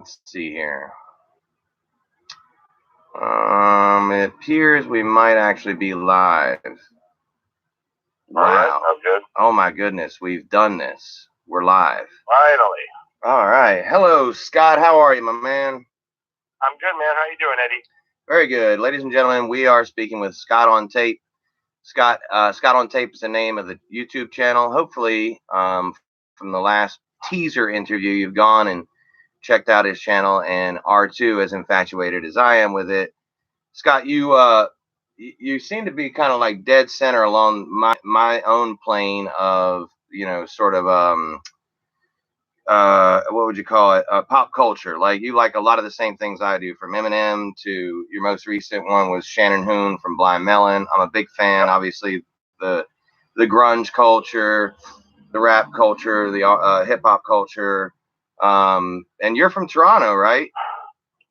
Let's see here. It appears we might actually be live. Wow. All right, sounds good. Oh my goodness, we've done this. We're live. Finally. All right. Hello, Scott. How are you, my man? I'm good, man. How you doing, Eddie? Very good. Ladies and gentlemen, we are speaking with Scott on Tape. Scott on Tape is the name of the YouTube channel. Hopefully, from the last teaser interview, you've gone and checked out his channel and are too as infatuated as I am with it. Scott, you seem to be kind of like dead center along my own plane of, sort of what would you call it? Pop culture. Like, you like a lot of the same things I do, from Eminem to your most recent one was Shannon Hoon from Blind Melon. I'm a big fan. Obviously, the grunge culture, the rap culture, the hip hop culture. And you're from Toronto, right?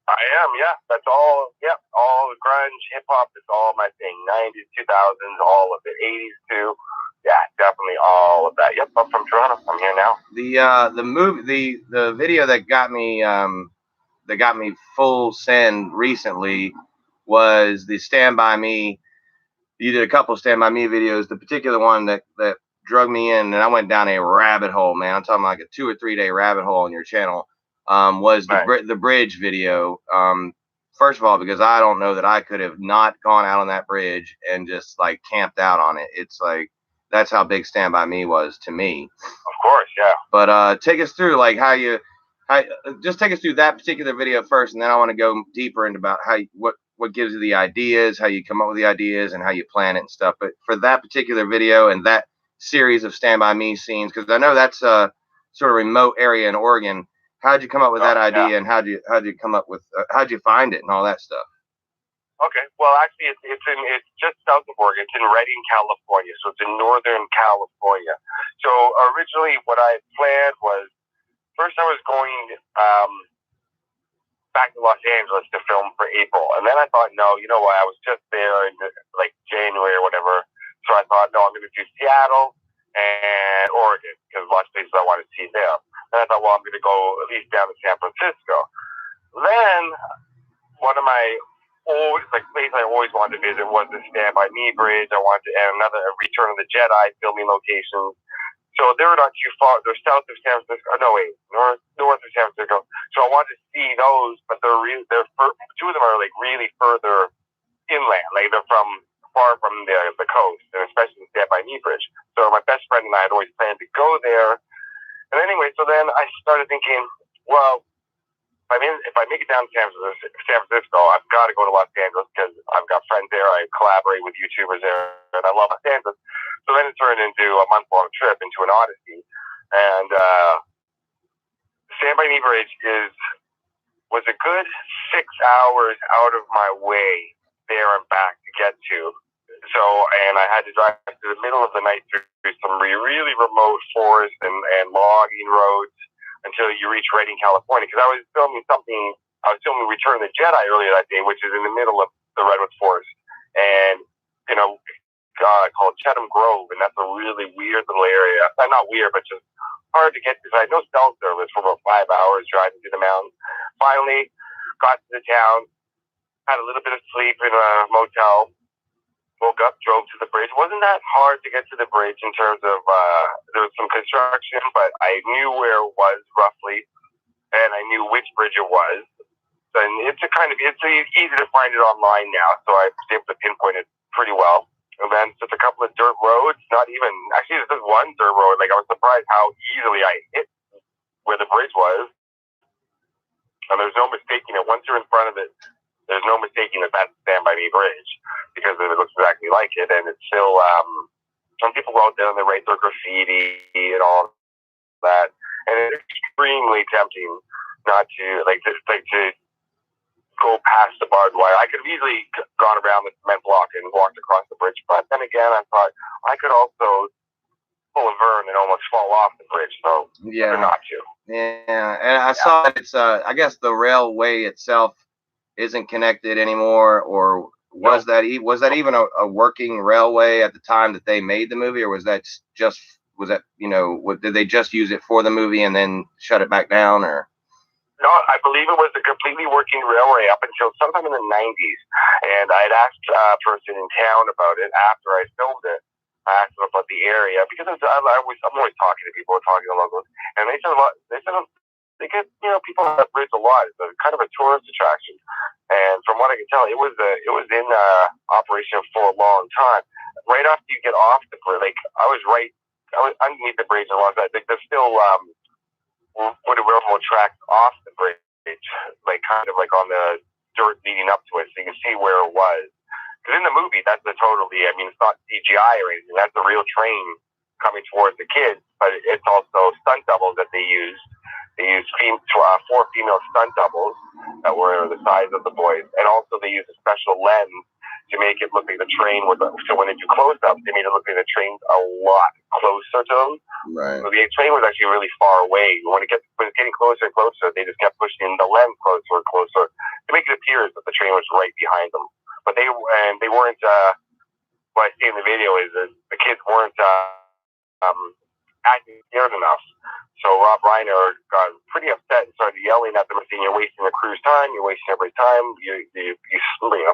I am, yeah. That's all. Yep, all grunge, hip hop is all my thing. 90s, 2000s, all of it. 80s too. Yeah, definitely all of that. Yep, I'm from Toronto. I'm here now. The video that got me full send recently was the Stand By Me. You did a couple of Stand By Me videos. The particular one that drug me in, and I went down a rabbit hole, man. I'm talking like a 2 or 3 day rabbit hole on your channel. Was the bridge video. First of all, because I don't know that I could have not gone out on that bridge and just like camped out on it. It's like, that's how big Stand By Me was to me. Of course, yeah. But take us through like just take us through that particular video first, and then I want to go deeper into about what gives you the ideas, how you come up with the ideas, and how you plan it and stuff. But for that particular video and that series of Stand By Me scenes, because I know that's a sort of remote area in Oregon. How'd you come up with that idea, and how'd you come up with how'd you find it and all that stuff? Okay, well, actually, it's just south of Oregon. It's in Redding, California, so it's in northern California. So originally, what I planned was, first I was going back to Los Angeles to film for April, and then I thought, no, you know what? I was just there in like January or whatever, so I thought, no, I'm going to do Seattle and Oregon because lots of places I want to see there. And I thought, well, I'm going to go at least down to San Francisco. Then one of my place I always wanted to visit was the Stand By Me Bridge. I wanted to, and another Return of the Jedi filming locations. So they're not too far. They're south of San Francisco. No, wait, north of San Francisco. So I wanted to see those, but two of them are like really further inland. Like they're far from the coast, and especially the Stand By Me Bridge. So my best friend and I had always planned to go there. And anyway, so then I started thinking, well, if I make it down to San Francisco, I've got to go to Los Angeles because I've got friends there. I collaborate with YouTubers there, and I love Los Angeles. So then it turned into a month-long trip into an odyssey. And Stand By Me Bridge was a good 6 hours out of my way there and back to get to. So, and I had to drive to the middle of the night through some really remote forest and logging roads until you reach Redding, California. Because I was filming Return of the Jedi earlier that day, which is in the middle of the Redwood Forest. And, called Chatham Grove, and that's a really weird little area. Not weird, but just hard to get to. So I had no cell service for about 5 hours driving through the mountains. Finally, got to the town, had a little bit of sleep in a motel, woke up, drove to the bridge. It wasn't that hard to get to the bridge in terms of there was some construction, but I knew where it was roughly, and I knew which bridge it was. And it's easy to find it online now, so I was able to pinpoint it pretty well. And then just a couple of dirt roads, actually there's one dirt road. Like, I was surprised how easily I hit where the bridge was. And there's no mistaking it. Once you're in front of it, there's no mistaking that that's Stand By Me Bridge because it looks exactly like it. And it's still, some people go out there and they write their graffiti and all that. And it's extremely tempting not to, to go past the barbed wire. I could have easily gone around the cement block and walked across the bridge, but then again, I thought I could also pull a Vern and almost fall off the bridge, so not to. Yeah, and I saw that it's, I guess the railway itself isn't connected anymore, or was that even a working railway at the time that they made the movie, or was that did they just use it for the movie and then shut it back down, or? No, I believe it was a completely working railway up until sometime in the 90s. And I had asked a person in town about it after I filmed it. I asked them about the area because I'm always talking to people, talking to locals, and they said a lot. They said they get people on that bridge a lot. It's kind of a tourist attraction. And from what I can tell, it was in operation for a long time. Right after you get off the bridge, like I was underneath the bridge a lot. Like there's still with a railroad track off the bridge, like kind of like on the dirt leading up to it, so you can see where it was. Because in the movie, that's it's not CGI or anything. That's a real train coming towards the kids, but it's also stunt doubles that they used. They used 4 female stunt doubles that were the size of the boys, and also they used a special lens to make it look like the train was. So when they do close-up, they made it look like the train's a lot closer to them. Right. So the train was actually really far away. When it's getting closer and closer, they just kept pushing the lens closer and closer to make it appear as if the train was right behind them. But they weren't. What I see in the video is that the kids weren't acting scared enough. So Rob Reiner got pretty upset and started yelling at them and saying, "You're wasting the crew's time. You're wasting everybody's time. You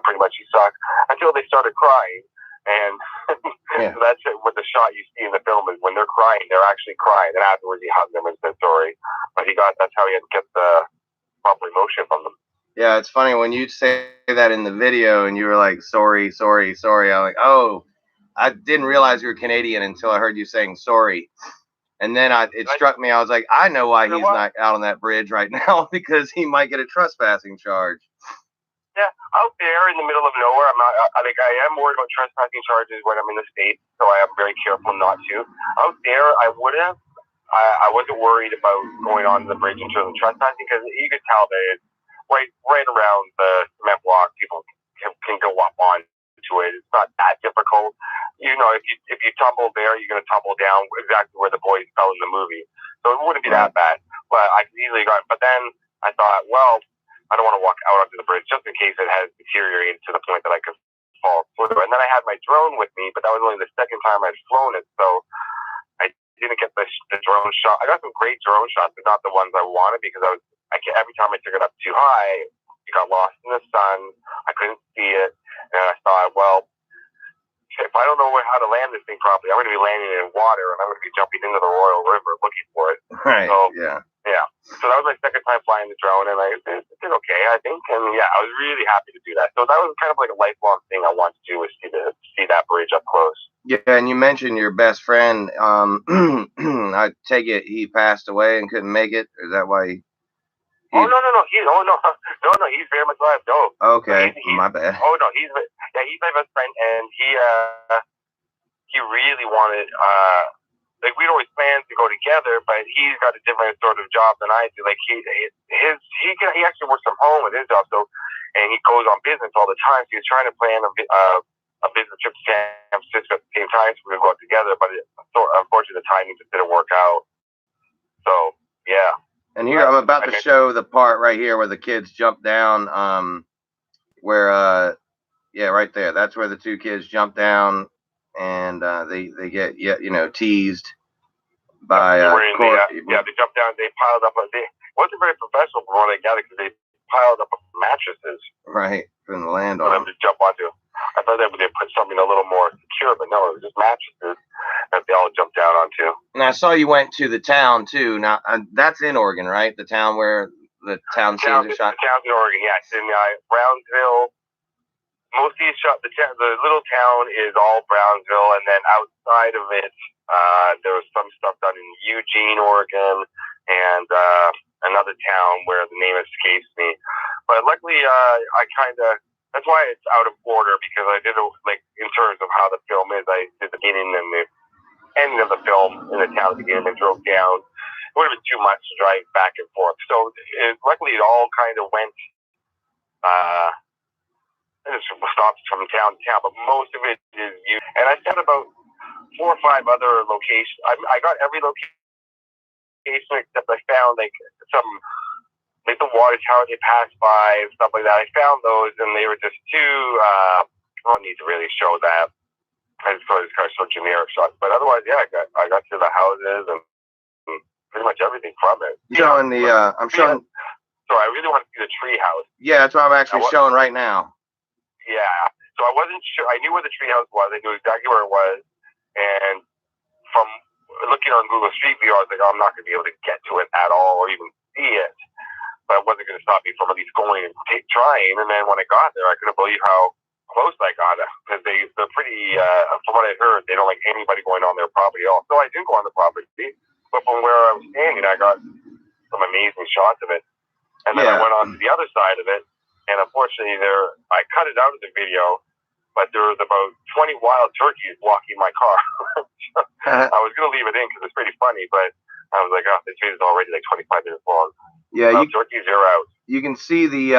pretty much you suck." Until they started crying, and so that's it. What the shot you see in the film is when they're crying, they're actually crying. And afterwards, he hugged them and said sorry. But that's how he had to get the proper emotion from them. Yeah, it's funny when you say that in the video and you were like, sorry, sorry, sorry. I'm like, oh, I didn't realize you were Canadian until I heard you saying sorry. And then it struck me. I was like, I know why he's not out on that bridge right now, because he might get a trespassing charge. Yeah, out there in the middle of nowhere, I'm not. I am worried about trespassing charges when I'm in the States, so I am very careful not to. Out there, I would have. I wasn't worried about going on the bridge into the trespassing because you could tell that it's right around the cement block. People can go up on to it. It's not that difficult. If you tumble there, you're going to tumble down exactly where the boys fell in the movie. So it wouldn't be that bad. But I could easily go. But then I thought, well, I don't want to walk out onto the bridge just in case it has deteriorated to the point that I could fall through. And then I had my drone with me, but that was only the second time I'd flown it. So I didn't get the drone shot. I got some great drone shots, but not the ones I wanted because every time I took it up too high, it got lost in the sun. I couldn't see it. And I thought, well, if I don't know how to land this thing properly, I'm going to be landing it in water, and I'm going to be jumping into the Royal River looking for it. Right. So, yeah. So that was my second time flying the drone, and I did okay, I think. And yeah, I was really happy to do that. So that was kind of like a lifelong thing I wanted to do, was see that bridge up close. Yeah, and you mentioned your best friend. I take it he passed away and couldn't make it. Is that why? No. He's very much alive. No. Okay, my bad. Oh no, he's my best friend, and he really wanted. We'd always planned to go together, but he's got a different sort of job than I do. Like he actually works from home with his job, and he goes on business all the time. So he's trying to plan a business trip to San Francisco at the same time, so we're gonna go out together. But unfortunately, the timing just didn't work out. So yeah. And here I'm about to show the part right here where the kids jump down. Right there. That's where the two kids jump down, and they get teased by. They jumped down. They piled up. It wasn't very professional from what I gathered because they piled up mattresses. Right, from the land for them to jump onto. I thought they put something a little more secure, but no, it was just mattresses that they all jumped down onto. And I saw you went to the town too. Now that's in Oregon, right? The town where the town scenes are shot. The town's in Oregon, yeah. It's in Brownsville. Most of these shot. The little town is all Brownsville, and then outside of it, there was some stuff done in Eugene, Oregon, and another town where the name escapes me. But luckily, that's why it's out of order, because I did in terms of how the film is. I did the beginning and the ending of the film in the town at the beginning and drove down. It would have been too much to drive back and forth. So luckily, it all kind of went. It stops from town to town, but most of it is you. And I found about 4 or 5 other locations. I got every location except I found some. Like the water tower they passed by and stuff like that. I found those, and they were just too. I don't need to really show that. I just thought it was kind of so generic shots, but otherwise, yeah, I got to the houses and pretty much everything from it. I'm showing So I really want to see the treehouse. Yeah, that's what I'm actually showing right now. Yeah. So I wasn't sure. I knew where the treehouse was. I knew exactly where it was. And from looking on Google Street View, I was like, oh, I'm not going to be able to get to it at all or even see it. But it wasn't going to stop me from at least going and trying. And then when I got there, I couldn't believe how close I got it, because they're pretty, from what I heard, they don't like anybody going on their property at all. So I didn't go on the property, but from where I was standing, I got some amazing shots of it. And then I went on to the other side of it, and unfortunately I cut it out of the video, but there was about 20 wild turkeys blocking my car. I was going to leave it in because it's pretty funny, but I was like, oh, this video is already like 25 minutes long. Yeah, turkeys are out. You can see the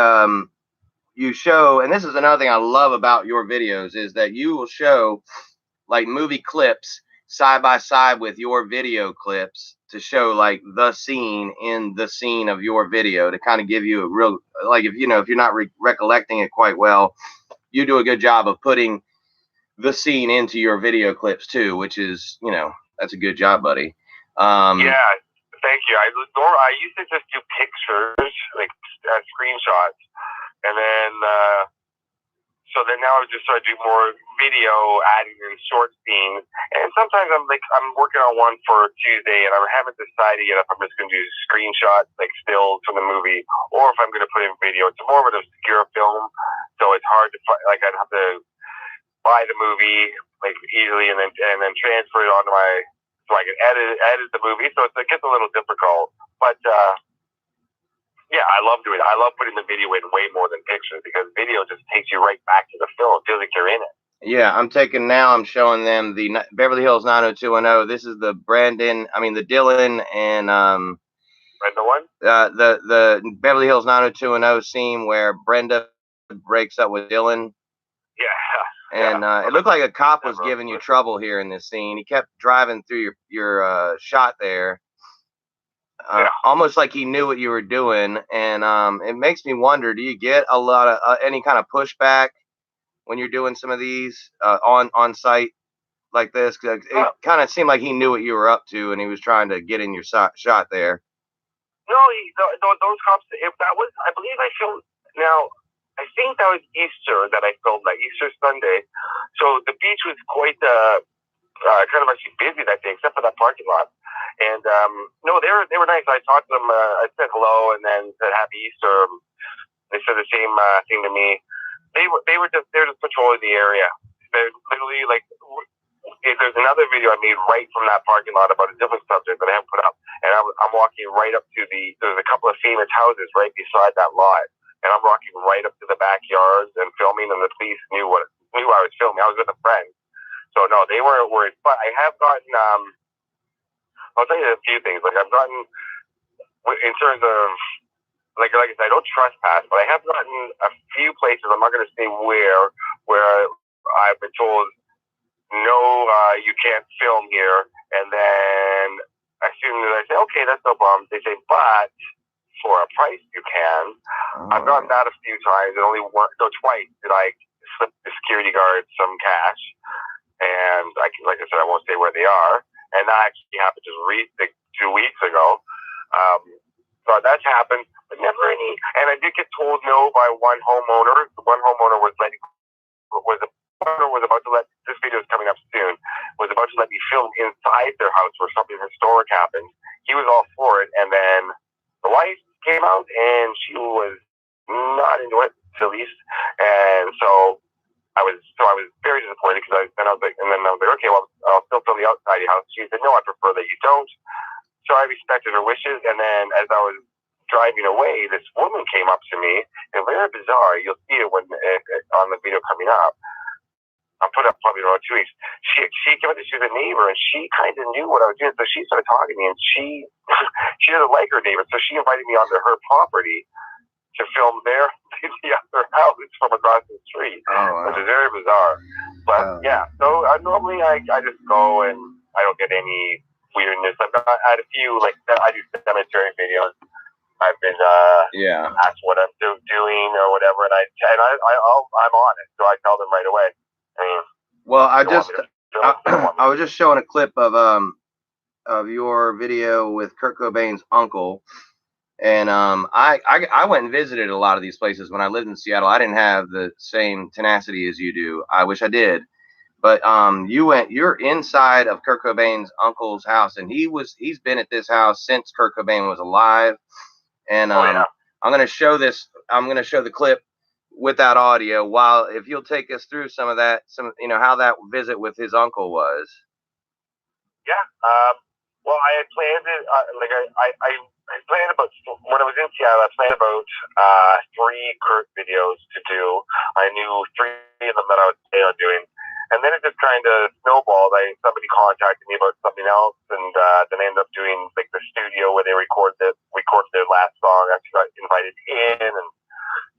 you show, and this is another thing I love about your videos, is that you will show like movie clips side by side with your video clips to show like the scene in the scene of your video, to kind of give you a real, like, if you know, if you're not recollecting it quite well, you do a good job of putting the scene into your video clips too, which is, you know, that's a good job, buddy. Yeah. Thank you. I used to just do pictures, like screenshots, and then so then now I just start to do more video, adding in short scenes. And sometimes I'm working on one for Tuesday, and I haven't decided yet if I'm just going to do screenshots, like stills from the movie, or if I'm going to put in video. It's more of an obscure film, so it's hard to find. Like, I'd have to buy the movie like easily, and then transfer it onto my, so I can edit the movie. So it gets a little difficult, but yeah, I love doing it. I love putting the video in way more than pictures, because video just takes you right back to the film. It feels like you're in it. Yeah, I'm showing them the Beverly Hills 90210. This is the Dylan and Brenda one? The Beverly Hills 90210 scene where Brenda breaks up with Dylan. Yeah. And it looked like a cop was giving you trouble here in this scene. He kept driving through your shot there. Almost like he knew what you were doing, and it makes me wonder, do you get a lot of any kind of pushback when you're doing some of these on site like this? Cause it kind of seemed like he knew what you were up to, and he was trying to get in your shot there. No, those cops, that was, I believe I filmed, now, I think that was Easter that I filmed, like Easter Sunday. So the beach was quite kind of actually busy that day, except for that parking lot. And no, they were nice. I talked to them. I said hello, and then said Happy Easter. They said the same thing to me. They were just patrolling the area. They're literally like, there's another video I made right from that parking lot about a different subject that I haven't put up, and I'm walking right up to there's a couple of famous houses right beside that lot, and I'm walking right up to the backyards and filming, and the police knew I was filming. I was with a friend, so no, they weren't worried. But I have gotten I'll tell you a few things. Like, I've gotten, in terms of, like I said, I don't trespass, but I have gotten a few places, I'm not going to say where I've been told, no, you can't film here. And then as soon as I say, okay, that's no problem, they say, but for a price you can. I've gotten that a few times, and only twice did I slip the security guard some cash. And like I said, I won't say where they are. And that actually happened just 2 weeks ago. So that's happened, but never any. And I did get told no by one homeowner. The one homeowner was about to let, this video is coming up soon, was about to let me film inside their house where something historic happened. He was all for it, and then the wife came out, and she was not into it, at least. And so I was very disappointed, because I was like, okay, well, I'll still film the outside of your house. She said, no, I prefer that you don't. So I respected her wishes, and then as I was driving away, this woman came up to me, and very bizarre. You'll see it when on the video coming up. I'll put up probably around 2 weeks. She came up to, she was a neighbor, and she kind of knew what I was doing, so she started talking to me, and she doesn't like her neighbor, so she invited me onto her property to film the other house from across the street, which is very bizarre. But yeah, so normally I just go, and I don't get any weirdness. I had a few, like, I do cemetery videos. I've been asked what I'm doing or whatever, and I'm on it, so I tell them right away. I mean, well, I was just showing a clip of your video with Kurt Cobain's uncle. And I went and visited a lot of these places when I lived in Seattle. I didn't have the same tenacity as you do. I wish I did. But you're inside of Kurt Cobain's uncle's house, and he's been at this house since Kurt Cobain was alive. And Oh yeah. I'm gonna show this. I'm gonna show the clip without audio. While if you'll take us through some of that, how that visit with his uncle was. Yeah. Well, I had planned it. I planned about when I was in Seattle. I planned about 3 Kurt videos to do. I knew 3 of them that I was planning on doing, and then it just kind of snowballed. Somebody contacted me about something else, and then I ended up doing like the studio where they recorded their last song. I actually got invited in and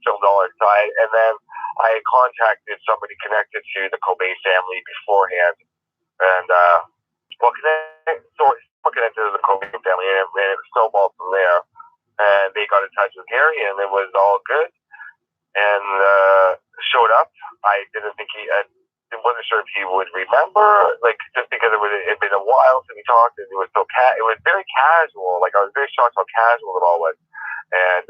filmed all inside, and then I contacted somebody connected to the Cobain family beforehand, and connected to the Cobain family, and it snowballed from there. And they got in touch with Gary, and it was all good. And showed up. I didn't think wasn't sure if he would remember, like just because it had been a while since we talked, and it was it was very casual. Like I was very shocked how casual it all was. And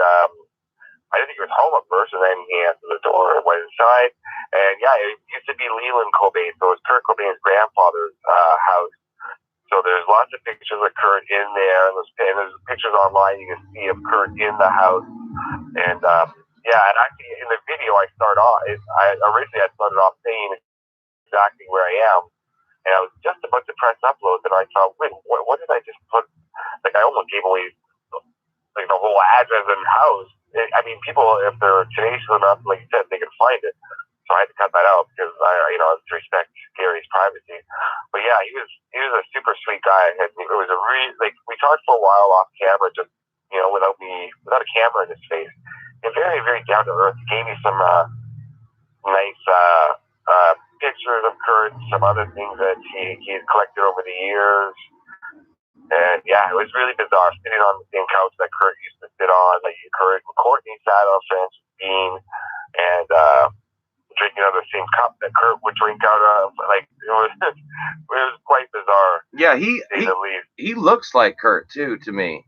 I didn't think he was home at first, and then he answered the door and went inside. And yeah, it used to be Leland Cobain, so it was Kurt Cobain's grandfather's house. So there's lots of pictures of Kurt in there, and there's pictures online you can see of Kurt in the house. And and actually in the video I started off saying exactly where I am, and I was just about to press upload, and I thought, wait, what did I just put? Like I almost gave away like the whole address and house. I mean, people, if they're tenacious enough, like you said, they can find it. So I had to cut that out because to respect Gary's privacy. But yeah, he was a super sweet guy. It was a really, like, we talked for a while off camera, just without a camera in his face. And very, very down to earth. He gave me some nice pictures of Kurt, some other things that he had collected over the years. And yeah, it was really bizarre sitting on the same couch that Kurt used to sit on, like Kurt and Courtney sat on, Francis Bean, and drinking out of the same cup that Kurt would drink out of. Like it was quite bizarre. Yeah, he looks like Kurt too to me.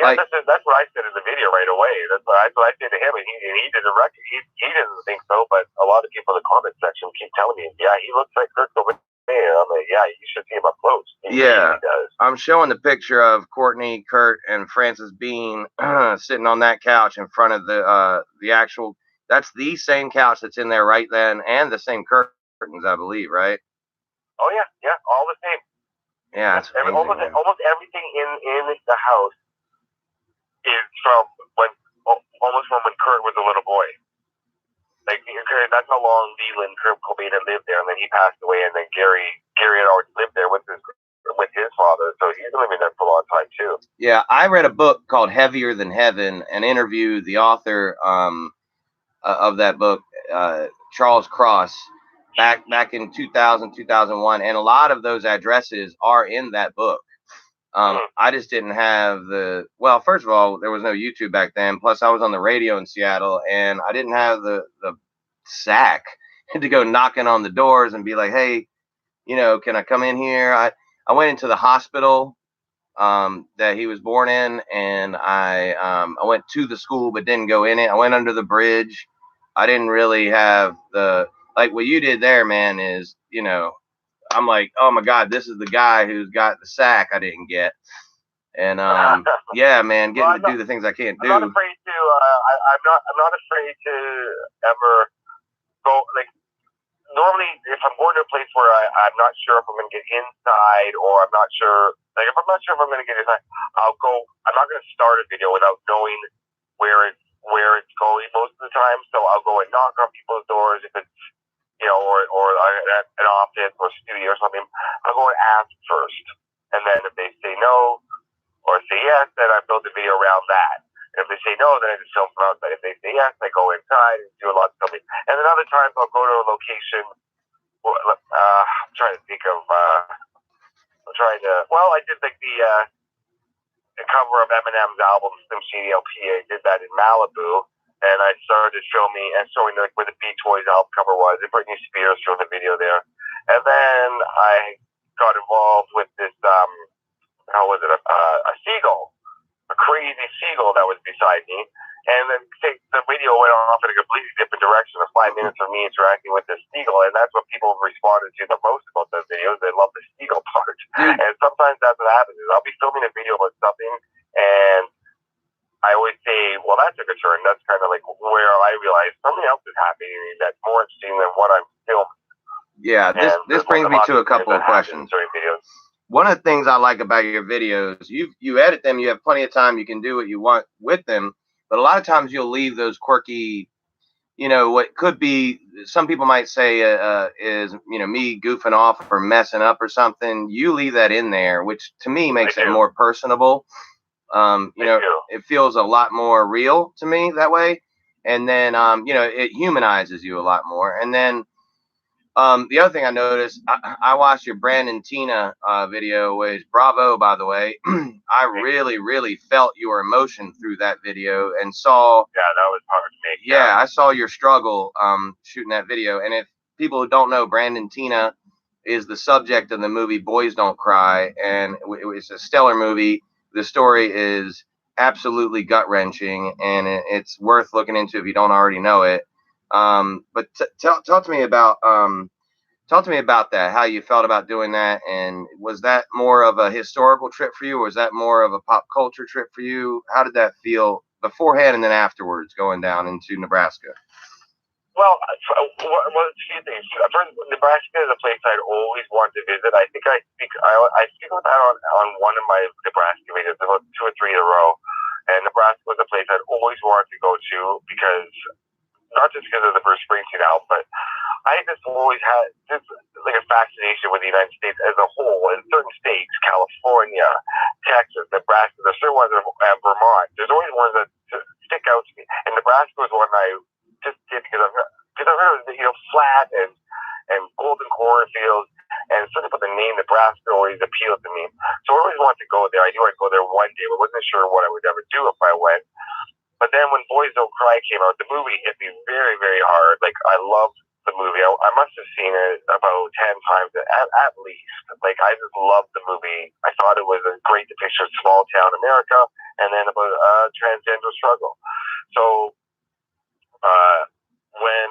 Yeah, like, that's what I said in the video right away. That's what I said to him, and he did a record. He didn't think so, but a lot of people in the comment section keep telling me, yeah, he looks like Kurt Cobain. I'm like, yeah, you should see him up close. He really does. I'm showing the picture of Courtney, Kurt, and Francis Bean sitting on that couch in front of the actual. That's the same couch that's in there right then, and the same curtains, I believe, right? Oh yeah, all the same. Yeah, it's almost everything in the house is from when Kurt was a little boy. Like that's how long Leland Kurt Cobain had lived there, and then he passed away, and then Gary had already lived there with his father, so he's been living there for a long time too. Yeah, I read a book called Heavier Than Heaven and interviewed the author of that book, Charles Cross, back in 2000, 2001, and a lot of those addresses are in that book. I just didn't have first of all, there was no YouTube back then. Plus I was on the radio in Seattle, and I didn't have the sack to go knocking on the doors and be like, hey, can I come in here? I went into the hospital that he was born in, and I went to the school but didn't go in it. I went under the bridge. I didn't really have like what you did there, man, is, I'm like, oh my God, this is the guy who's got the sack I didn't get. And yeah, man, getting to do the things I can't do. I'm not afraid to. I'm not afraid to ever go. Like normally, if I'm going to a place where I'm not sure if I'm going to get inside, or I'm not sure. Like if I'm not sure if I'm going to get inside, I'll go. I'm not going to start a video without knowing where it's going most of the time. So I'll go and knock on people's doors if it's or an office or studio or something. I'll go and ask first, and then if they say no or say yes, then I build the video around that. And if they say no, then I just film from outside. If they say yes, I go inside and do a lot of filming. And then other times I'll go to a location. I'm trying to think of. I did like the cover of Eminem's album Slim Shady LP. I did that in Malibu. And I started showing like where the Beach Boys album cover was, and Britney Spears showed the video there. And then I got involved with this, a seagull a crazy seagull that was beside me. And then the video went off in a completely different direction of 5 minutes of me interacting with this seagull. And that's what people responded to the most about those videos. They love the seagull part. And sometimes that's what happens is I'll be filming a video about something and I always say, well, that took a turn. That's kind of like where I realize something else is happening that's more interesting than what I'm filming. Yeah, this brings me to a couple of questions. One of the things I like about your videos, you edit them, you have plenty of time, you can do what you want with them, but a lot of times you'll leave those quirky, what could be, some people might say is, me goofing off or messing up or something. You leave that in there, which to me makes it more personable. It feels a lot more real to me that way. And then, it humanizes you a lot more. And then, the other thing I noticed, I watched your Brandon Tina video, which bravo, by the way. I really, really felt your emotion through that video and saw. Yeah, that was hard to make. Yeah, I saw your struggle shooting that video. And if people who don't know, Brandon Tina is the subject of the movie Boys Don't Cry, and it's a stellar movie. The story is absolutely gut wrenching, and it's worth looking into if you don't already know it. But talk to me about that, how you felt about doing that, and was that more of a historical trip for you, or was that more of a pop culture trip for you? How did that feel beforehand and then afterwards going down into Nebraska? Well, a few things. First, Nebraska is a place I'd always wanted to visit. I think I speak about that on one of my Nebraska videos, about 2 or 3 in a row. And Nebraska was a place I'd always wanted to go to because, not just because of the Bruce Springsteen album, but I just always had just like a fascination with the United States as a whole. In certain states, California, Texas, Nebraska, there's certain ones, Vermont. There's always ones that stick out to me. And Nebraska was one I just did because I've heard flat and golden cornfields, and sort of the name Nebraska always appealed to me. So I always wanted to go there. I knew I'd go there one day, but wasn't sure what I would ever do if I went. But then when Boys Don't Cry came out, the movie hit me very, very hard. Like, I loved the movie. I must have seen it about 10 times at least. Like, I just loved the movie. I thought it was a great depiction of small town America, and then about transgender struggle. So when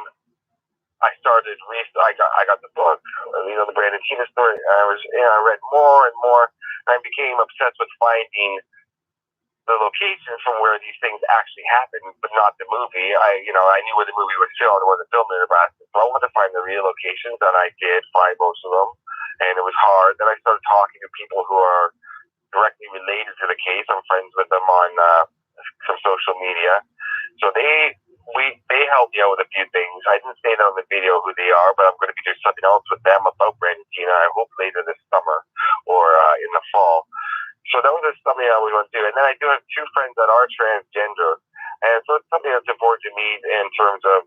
I started, I got the book, the Brandon Tina story. I read more and more, and I became obsessed with finding the locations from where these things actually happened, but not the movie. I knew where the movie was filmed. It wasn't filmed in Nebraska, so I wanted to find the real locations, and I did find most of them, and it was hard. Then I started talking to people who are directly related to the case. I'm friends with them on some social media, so they helped me out with a few things. I didn't say that on the video who they are, but I'm going to be doing something else with them about Brandon Tina. I hope later this summer or in the fall. So that was just something I always want to do. And then I do have 2 friends that are transgender, and so it's something that's important to me in terms of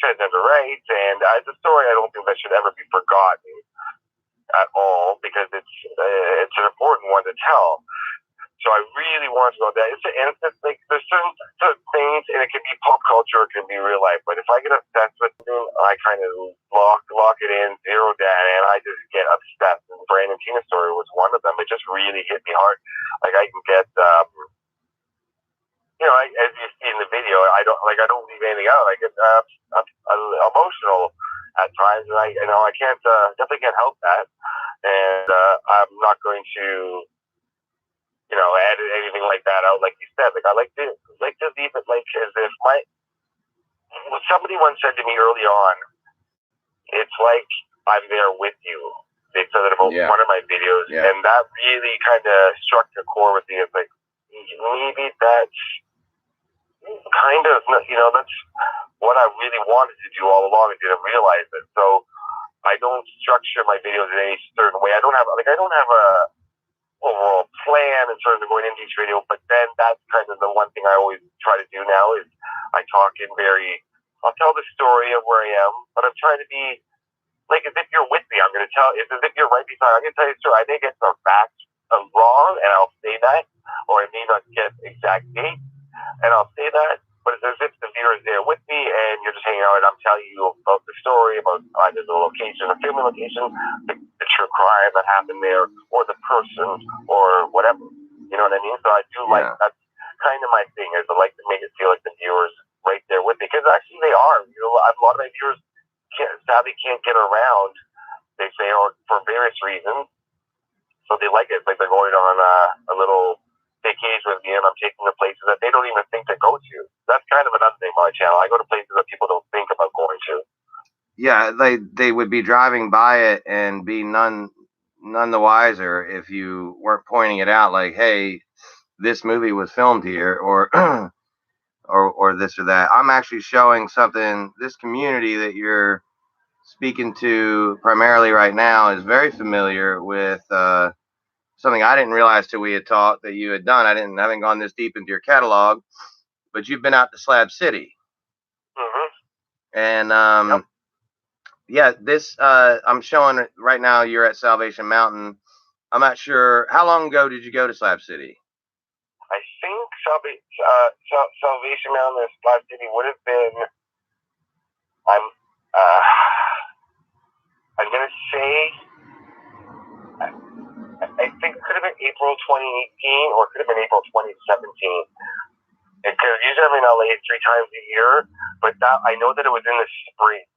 transgender rights. And it's a story I don't think that should ever be forgotten at all, because it's an important one to tell. So I really want to go there. And it's just like there's certain things, and it can be pop culture, it can be real life. But if I get obsessed with it, I kind of lock it in, zero down, and I just get obsessed. And the Brandon Tina story was one of them. It just really hit me hard. Like I can get, as you see in the video, I don't leave anything out. I get emotional at times, and I can't definitely can't help that. And I'm not going to add anything like that out, like you said. Like I like to leave it like as if somebody once said to me early on, it's like I'm there with you. They said it about one of my videos, and that really kind of struck the core with me. It's like maybe that's kind of that's what I really wanted to do all along and didn't realize it. So I don't structure my videos in any certain way. I don't have a overall plan in terms of going into each video, but then that's kind of the one thing I always try to do now is I'll tell the story of where I am, but I'm trying to be like as if you're with me. I'm going to tell, it's as if you're right beside. I'm going to tell you a story. I may get some facts wrong, and I'll say that, or I may not get exact date, and I'll say that, but it's as if the viewer is there with me, and you're just hanging out, and I'm telling you about the story, about either the location, the filming location, the true crime that happened there, or the person, or whatever. You know what I mean? So I do like, that's kind of my thing, is I like to make it feel like the viewers right there with me, because actually they are. You know, a lot of my viewers sadly can't get around, they say, or for various reasons. So they like it. It's like they're going on a little vacation with me, and I'm taking them to places that they don't even think to go to. That's kind of another thing on my channel. I go to places that people don't think about going to. Yeah, they would be driving by it and be none the wiser if you weren't pointing it out, like, hey, this movie was filmed here, or or this or that. I'm actually showing something. This community that you're speaking to primarily right now is very familiar with something I didn't realize till we had talked that you had done. I haven't gone this deep into your catalog, but you've been out to Slab City. Mm-hmm. And yeah, this I'm showing right now. You're at Salvation Mountain. I'm not sure, how long ago did you go to Slab City? I think Salvation Mountain and Slab City would have been. I'm gonna say. I think it could have been April 2018, or it could have been April 2017. Because usually I'm in LA 3 times a year, but that, I know that it was in the spring.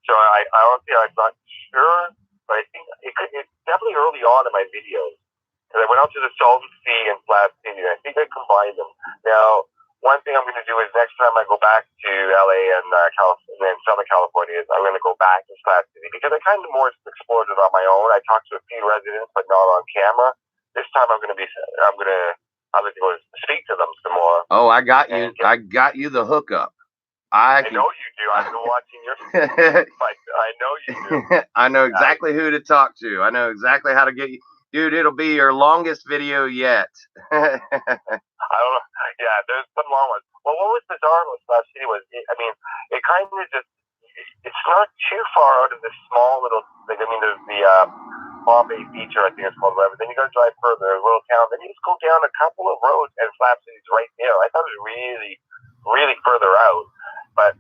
So honestly, I'm not sure, but I think it's definitely early on in my videos. Because I went out to the Salton Sea and Slab City, and I think I combined them. Now, one thing I'm going to do is next time I go back to LA and Southern California, is I'm going to go back to Slab City, because I kind of more explored it on my own. I talked to a few residents, but not on camera. This time I'm going to go speak to them some more. Oh, I got you. I got you the hookup. I know you do. I've been watching your I know you do. I know exactly who to talk to. I know exactly how to get you. Dude, it'll be your longest video yet. I don't know. Yeah, there's some long ones. Well, what was bizarre with Slab City was, it kind of just, it's not too far out of this small little, there's the Bombay Beach, or I think it's called, whatever. Then you got to drive further, a little town. Then you just go down a couple of roads, and Slab City's right there. I thought it was really, really further out. But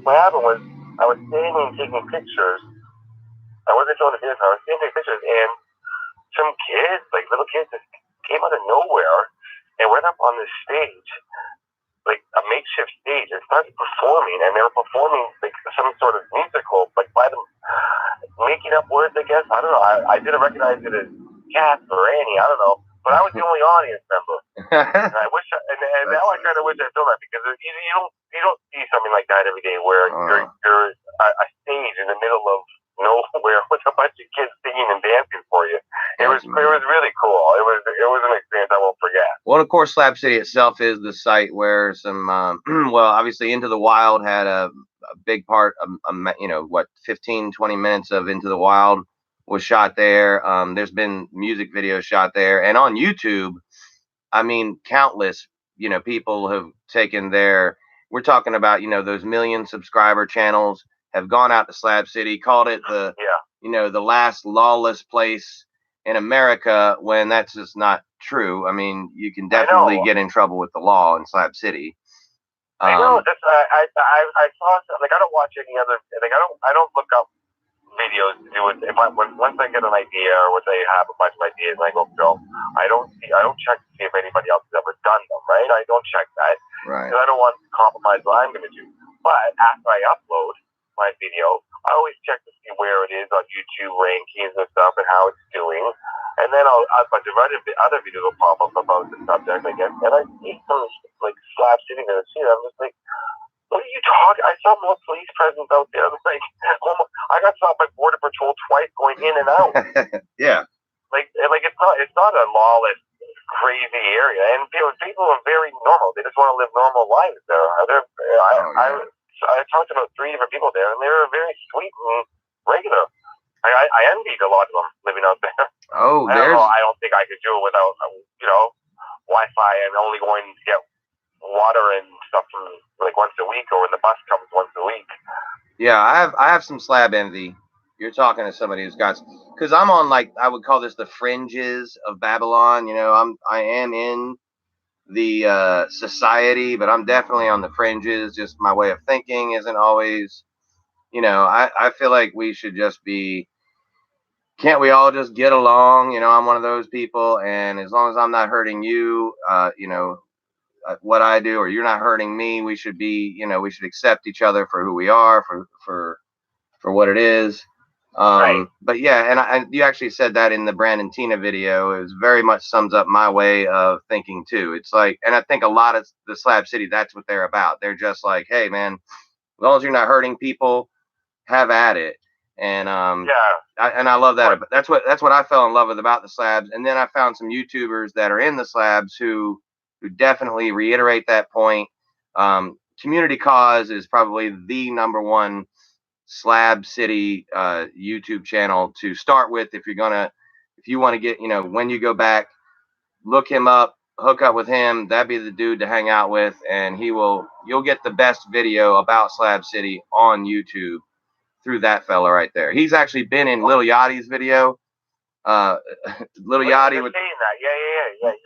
what happened was, I was standing taking pictures. I wasn't showing the videos. I was standing taking pictures, and some kids, like little kids, just came out of nowhere and went up on this stage, like a makeshift stage, and started performing. And they were performing like some sort of musical, like by them making up words, I guess. I don't know. I didn't recognize it as Cass or Annie. I don't know. But I was the only audience member. And I wish, and now I kind of wish I filmed that, because you don't see something like that every day, where you're a stage in the middle of nowhere with a bunch of kids singing and dancing for you. It was really cool. It was an experience I won't forget. Well, of course, Slab City itself is the site where some well, obviously Into the Wild had a big part of, 15-20 minutes of Into the Wild was shot there. There's been music videos shot there, and on YouTube, countless people have taken their, we're talking about those million subscriber channels, have gone out to Slab City, called it the the last lawless place in America, when that's just not true. You can definitely get in trouble with the law in Slab City. I know. That's I saw something, like, I don't watch any other, like, I don't look up videos to do with, once I get an idea, or once I have a bunch of ideas and I go film, I don't check to see if anybody else has ever done them, right? I don't check that, right? Because I don't want to compromise what I'm going to do. But after I upload my video, I always check to see where it is on YouTube rankings and stuff, and how it's doing. And then a bunch of other videos will pop up about the subject, I guess. And I see some like Slab City in the city. I'm just like, what are you talking? I saw more police presence out there. I'm like, I got stopped by Border Patrol twice going in and out. Yeah. Like it's not a lawless, crazy area, and people are very normal. They just want to live normal lives there. I talked to about 3 different people there, and they were very sweet and regular. I envied a lot of them living out there. Oh, I don't think I could do it without Wi-Fi, and only going to get water and stuff from like once a week, or when the bus comes once a week. Yeah, I have some Slab envy. You're talking to somebody who's got, because I'm on, like, I would call this the fringes of Babylon. I am in the society, but I'm definitely on the fringes. Just my way of thinking isn't always, I feel like we should just be can't we all just get along? You know, I'm one of those people, and as long as I'm not hurting you, you know, what I do, or you're not hurting me, we should be, you know, we should accept each other for who we are, for what it is. Right. But yeah, and you actually said that in the Brandon Tina video. It was very much sums up my way of thinking too. It's like, and I think a lot of the Slab City, that's what they're about. They're just like, hey man, as long as you're not hurting people, have at it. And Yeah. I love that. But that's what I fell in love with about the Slabs. And then I found some YouTubers that are in the Slabs who definitely reiterate that point. Community Cause is probably the number one Slab City YouTube channel to start with if you want to get, you know, when you go back, look him up, hook up with him. That'd be the dude to hang out with, and you'll get the best video about Slab City on YouTube through that fella right there. He's actually been in Lil Yachty's video. Uh, Lil Yachty with that.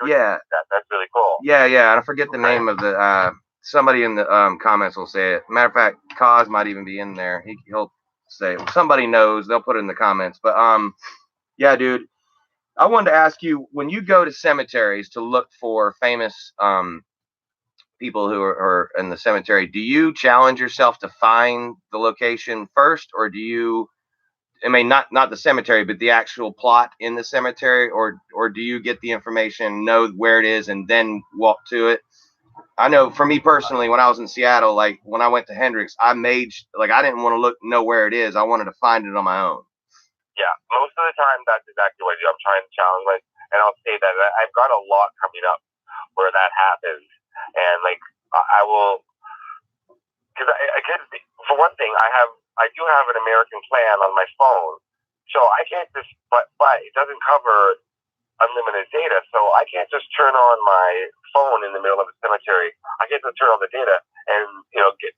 Yeah. That's really cool. Yeah. I forget the name of the. Somebody in the comments will say it. Matter of fact, Cause might even be in there. He'll say it. Somebody knows. They'll put it in the comments. But yeah, dude. I wanted to ask you, when you go to cemeteries to look for famous people who are in the cemetery, do you challenge yourself to find the location first, or do you? I mean, not the cemetery, but the actual plot in the cemetery, or do you get the information, know where it is, and then walk to it? I know for me personally, when I was in Seattle, like when I went to Hendrix, I didn't want to know where it is. I wanted to find it on my own. Yeah, most of the time that's exactly what I do. I'm trying to challenge and I'll say that I've got a lot coming up where that happens, and like I will, because I could, for one thing, I do have an American plan on my phone, so I can't just, but it doesn't cover unlimited data, so I can't just turn on my phone in the middle of a cemetery. I can't just turn on the data and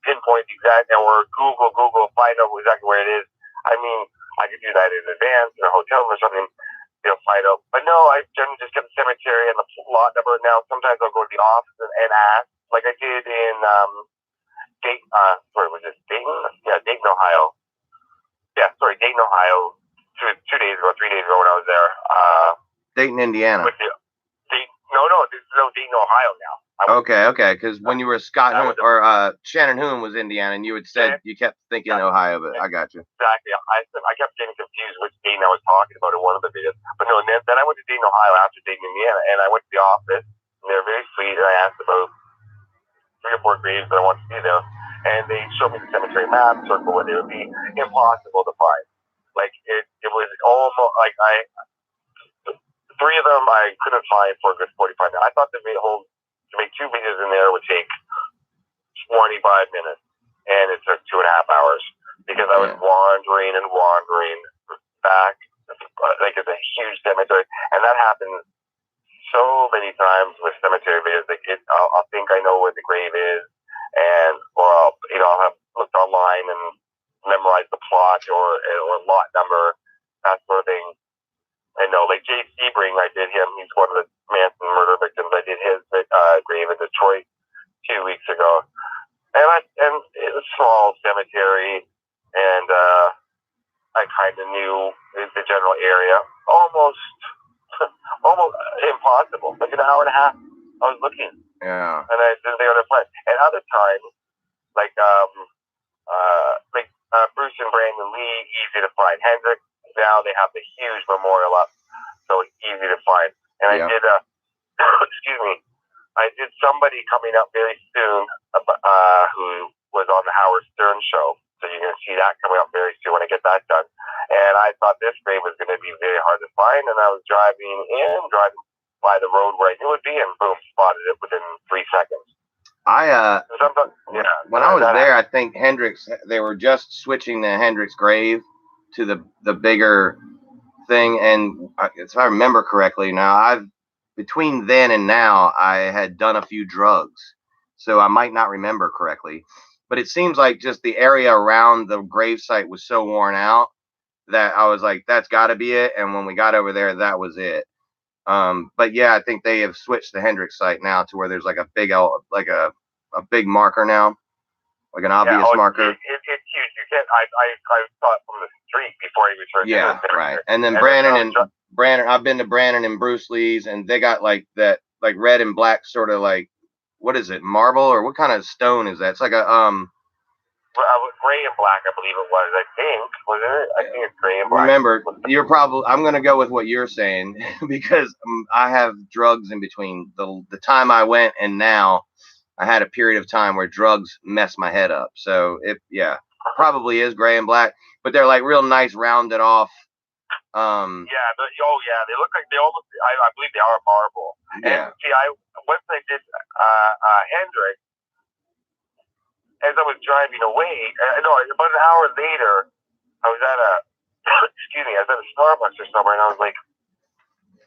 pinpoint the exact, or Google, find out exactly where it is. I mean, I could do that in advance in a hotel or something, find out. But no, I generally just get the cemetery and the lot number. Now, sometimes I'll go to the office and ask, like I did in Dayton. Was it Dayton? Yeah, Dayton, Ohio. Yeah, sorry, Dayton, Ohio. 2 days ago, 3 days ago when I was there. Dayton, Indiana. No, this is Dayton, Ohio now. Okay, because when you were Scott or Shannon Hoon was Indiana, and you had said you kept thinking Ohio, but I got you. Exactly. I kept getting confused which Dayton I was talking about in one of the videos. But no, and then I went to Dayton, Ohio after Dayton, Indiana, and I went to the office, and they were very sweet, and I asked about 3 or 4 graves that I wanted to see there, and they showed me the cemetery map, circle where they would be, impossible to find. Like, it was almost, like, 3 of them I couldn't find for a good 45 minutes. I thought to make 2 videos in there would take 25 minutes, and it took 2.5 hours because I was wandering back. Like, it's a huge cemetery, and that happens so many times with cemetery videos. Like, I'll think I know where the grave is, or I'll have looked online and memorized the plot or lot number, that sort of thing. I know, like Jay Sebring, I did him. He's one of the Manson murder victims. I did his grave in Detroit 2 weeks ago, and it's a small cemetery, and I kind of knew the general area. Almost impossible. Like an hour and a half, I was looking. Yeah. And I didn't think I would play. And other times, like Bruce and Brandon Lee, easy to find. Hendrix, now they have the huge memorial up, so it's easy to find. And I did excuse me, I did somebody coming up very soon who was on the Howard Stern show, so you're going to see that coming up very soon when I get that done. And I thought this grave was going to be very hard to find, and I was driving by the road where I knew it would be, and boom, spotted it within 3 seconds. When I was there, I think Hendrix, they were just switching the Hendrix grave to the bigger thing, and if I remember correctly, now between then and now I had done a few drugs, so I might not remember correctly, but it seems like just the area around the gravesite was so worn out that I was like, that's got to be it. And when we got over there, that was it. But yeah, I think they have switched the Hendrix site now to where there's like a big big marker now, like an obvious marker. It's huge. You I saw it from the street before I even started. Yeah, right. And then Brandon, I've been to Brandon and Bruce Lee's, and they got like that, like red and black sort of like, what is it, marble or what kind of stone is that? It's like a gray and black, I believe it was. I think was it? I think it's gray and black. Remember, I'm gonna go with what you're saying because I have drugs in between the time I went and now. I had a period of time where drugs messed my head up, so it probably is gray and black, but they're like real nice, rounded off. They look like they almost. I believe they are marble. Yeah. And see, once I did Hendrix, as I was driving away, about an hour later, I was at a I was at a Starbucks or somewhere, and I was like,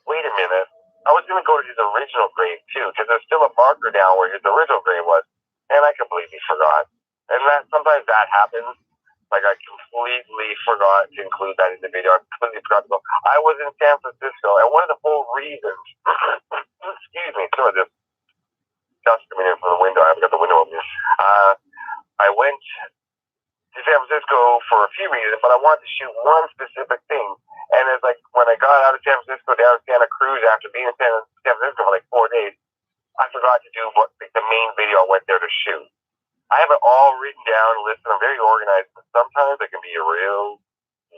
wait a minute. I was going to go to his original grave, too, because there's still a marker down where his original grave was, and I completely forgot. And sometimes that happens. Like, I completely forgot to include that in the video. I completely forgot to go. I was in San Francisco, and one of the whole reasons, excuse me, some of this dust coming in from the window. I haven't got the window open. I went to San Francisco for a few reasons, but I wanted to shoot one specific thing. And it's like when I got out of San Francisco down to Santa Cruz after being in San Francisco for like 4 days, I forgot to do the main video I went there to shoot. I have it all written down, listed. I'm very organized, but sometimes I can be a real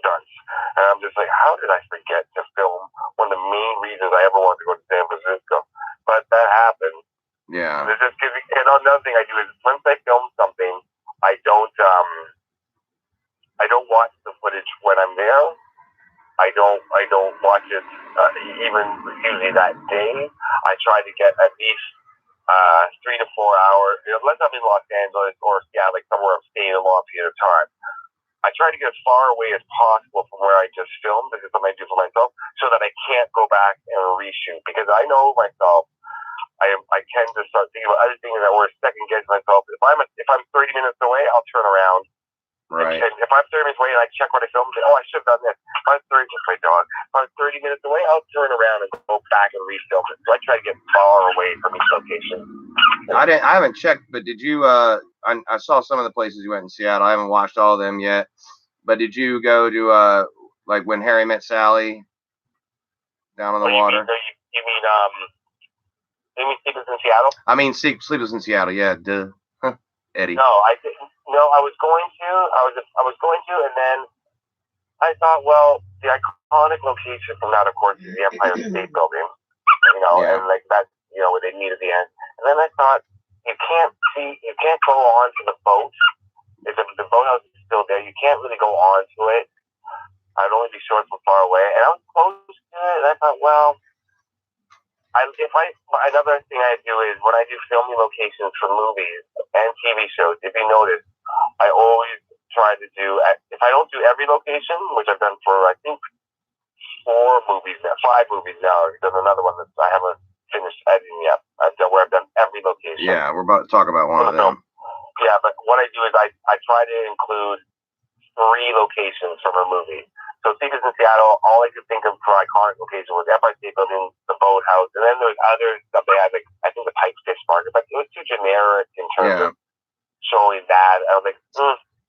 dunce. And I'm just like, how did I forget to film one of the main reasons I ever wanted to go to San Francisco? But that happened. Yeah. And another thing I do is once I film something, I don't watch the footage when I'm there. I don't watch it even usually that day. I try to get at least 3 to 4 hours, unless I'm in Los Angeles or like somewhere I'm staying a long period of time. I try to get as far away as possible from where I just filmed. This is something I do for myself, so that I can't go back and reshoot. Because I know myself, I tend to start thinking about other things that were second guessing myself. If I'm 30 minutes away, I'll turn around. Right. And if I'm 30 minutes away and I check what I filmed, I should have done this. If I'm 30 minutes away, I'll turn around and go back and refilm it. So I try to get far away from each location. I haven't checked, but did you? I saw some of the places you went in Seattle. I haven't watched all of them yet. But did you go to like When Harry Met Sally down on the water? You mean Sleepless in Seattle? I mean Sleepless in Seattle. Yeah, duh. Eddie. No, I didn't. No, I was going to, and then I thought, well, the iconic location from that, of course, is the Empire State Building, and like that, where they meet at the end. And then I thought, you can't go on to the boat. If the boathouse is still there, you can't really go on to it. I'd only be short from far away, and I was close to it. And I thought, well, another thing I do is when I do filming locations for movies and TV shows, if you notice, I always try to do, if I don't do every location, which I've done for, I think, 5 movies now. There's another one that I haven't finished editing yet, where I've done every location. Yeah, we're about to talk about one of them. Yeah, but what I do is I try to include 3 locations from a movie. So Sleepless in Seattle, all I could think of for iconic location was Empire State Building, the boathouse, and then there's other stuff they had, like I think the Pike Fish Market, but it was too generic in terms of showing that. I was like,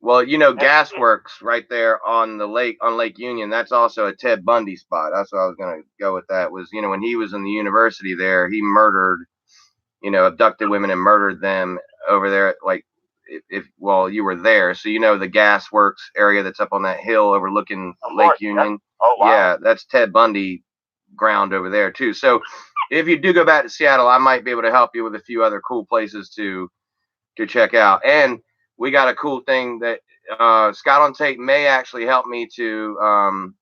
Well, Gasworks right there on Lake Union. That's also a Ted Bundy spot. That's what I was gonna go with. That was when he was in the university there, he murdered, abducted women and murdered them over there. Like if you were there, so the Gasworks area that's up on that hill overlooking Lake Union. Oh wow. Yeah, that's Ted Bundy ground over there too. So if you do go back to Seattle, I might be able to help you with a few other cool places to check out. And we got a cool thing that Scott on Tape may actually help me to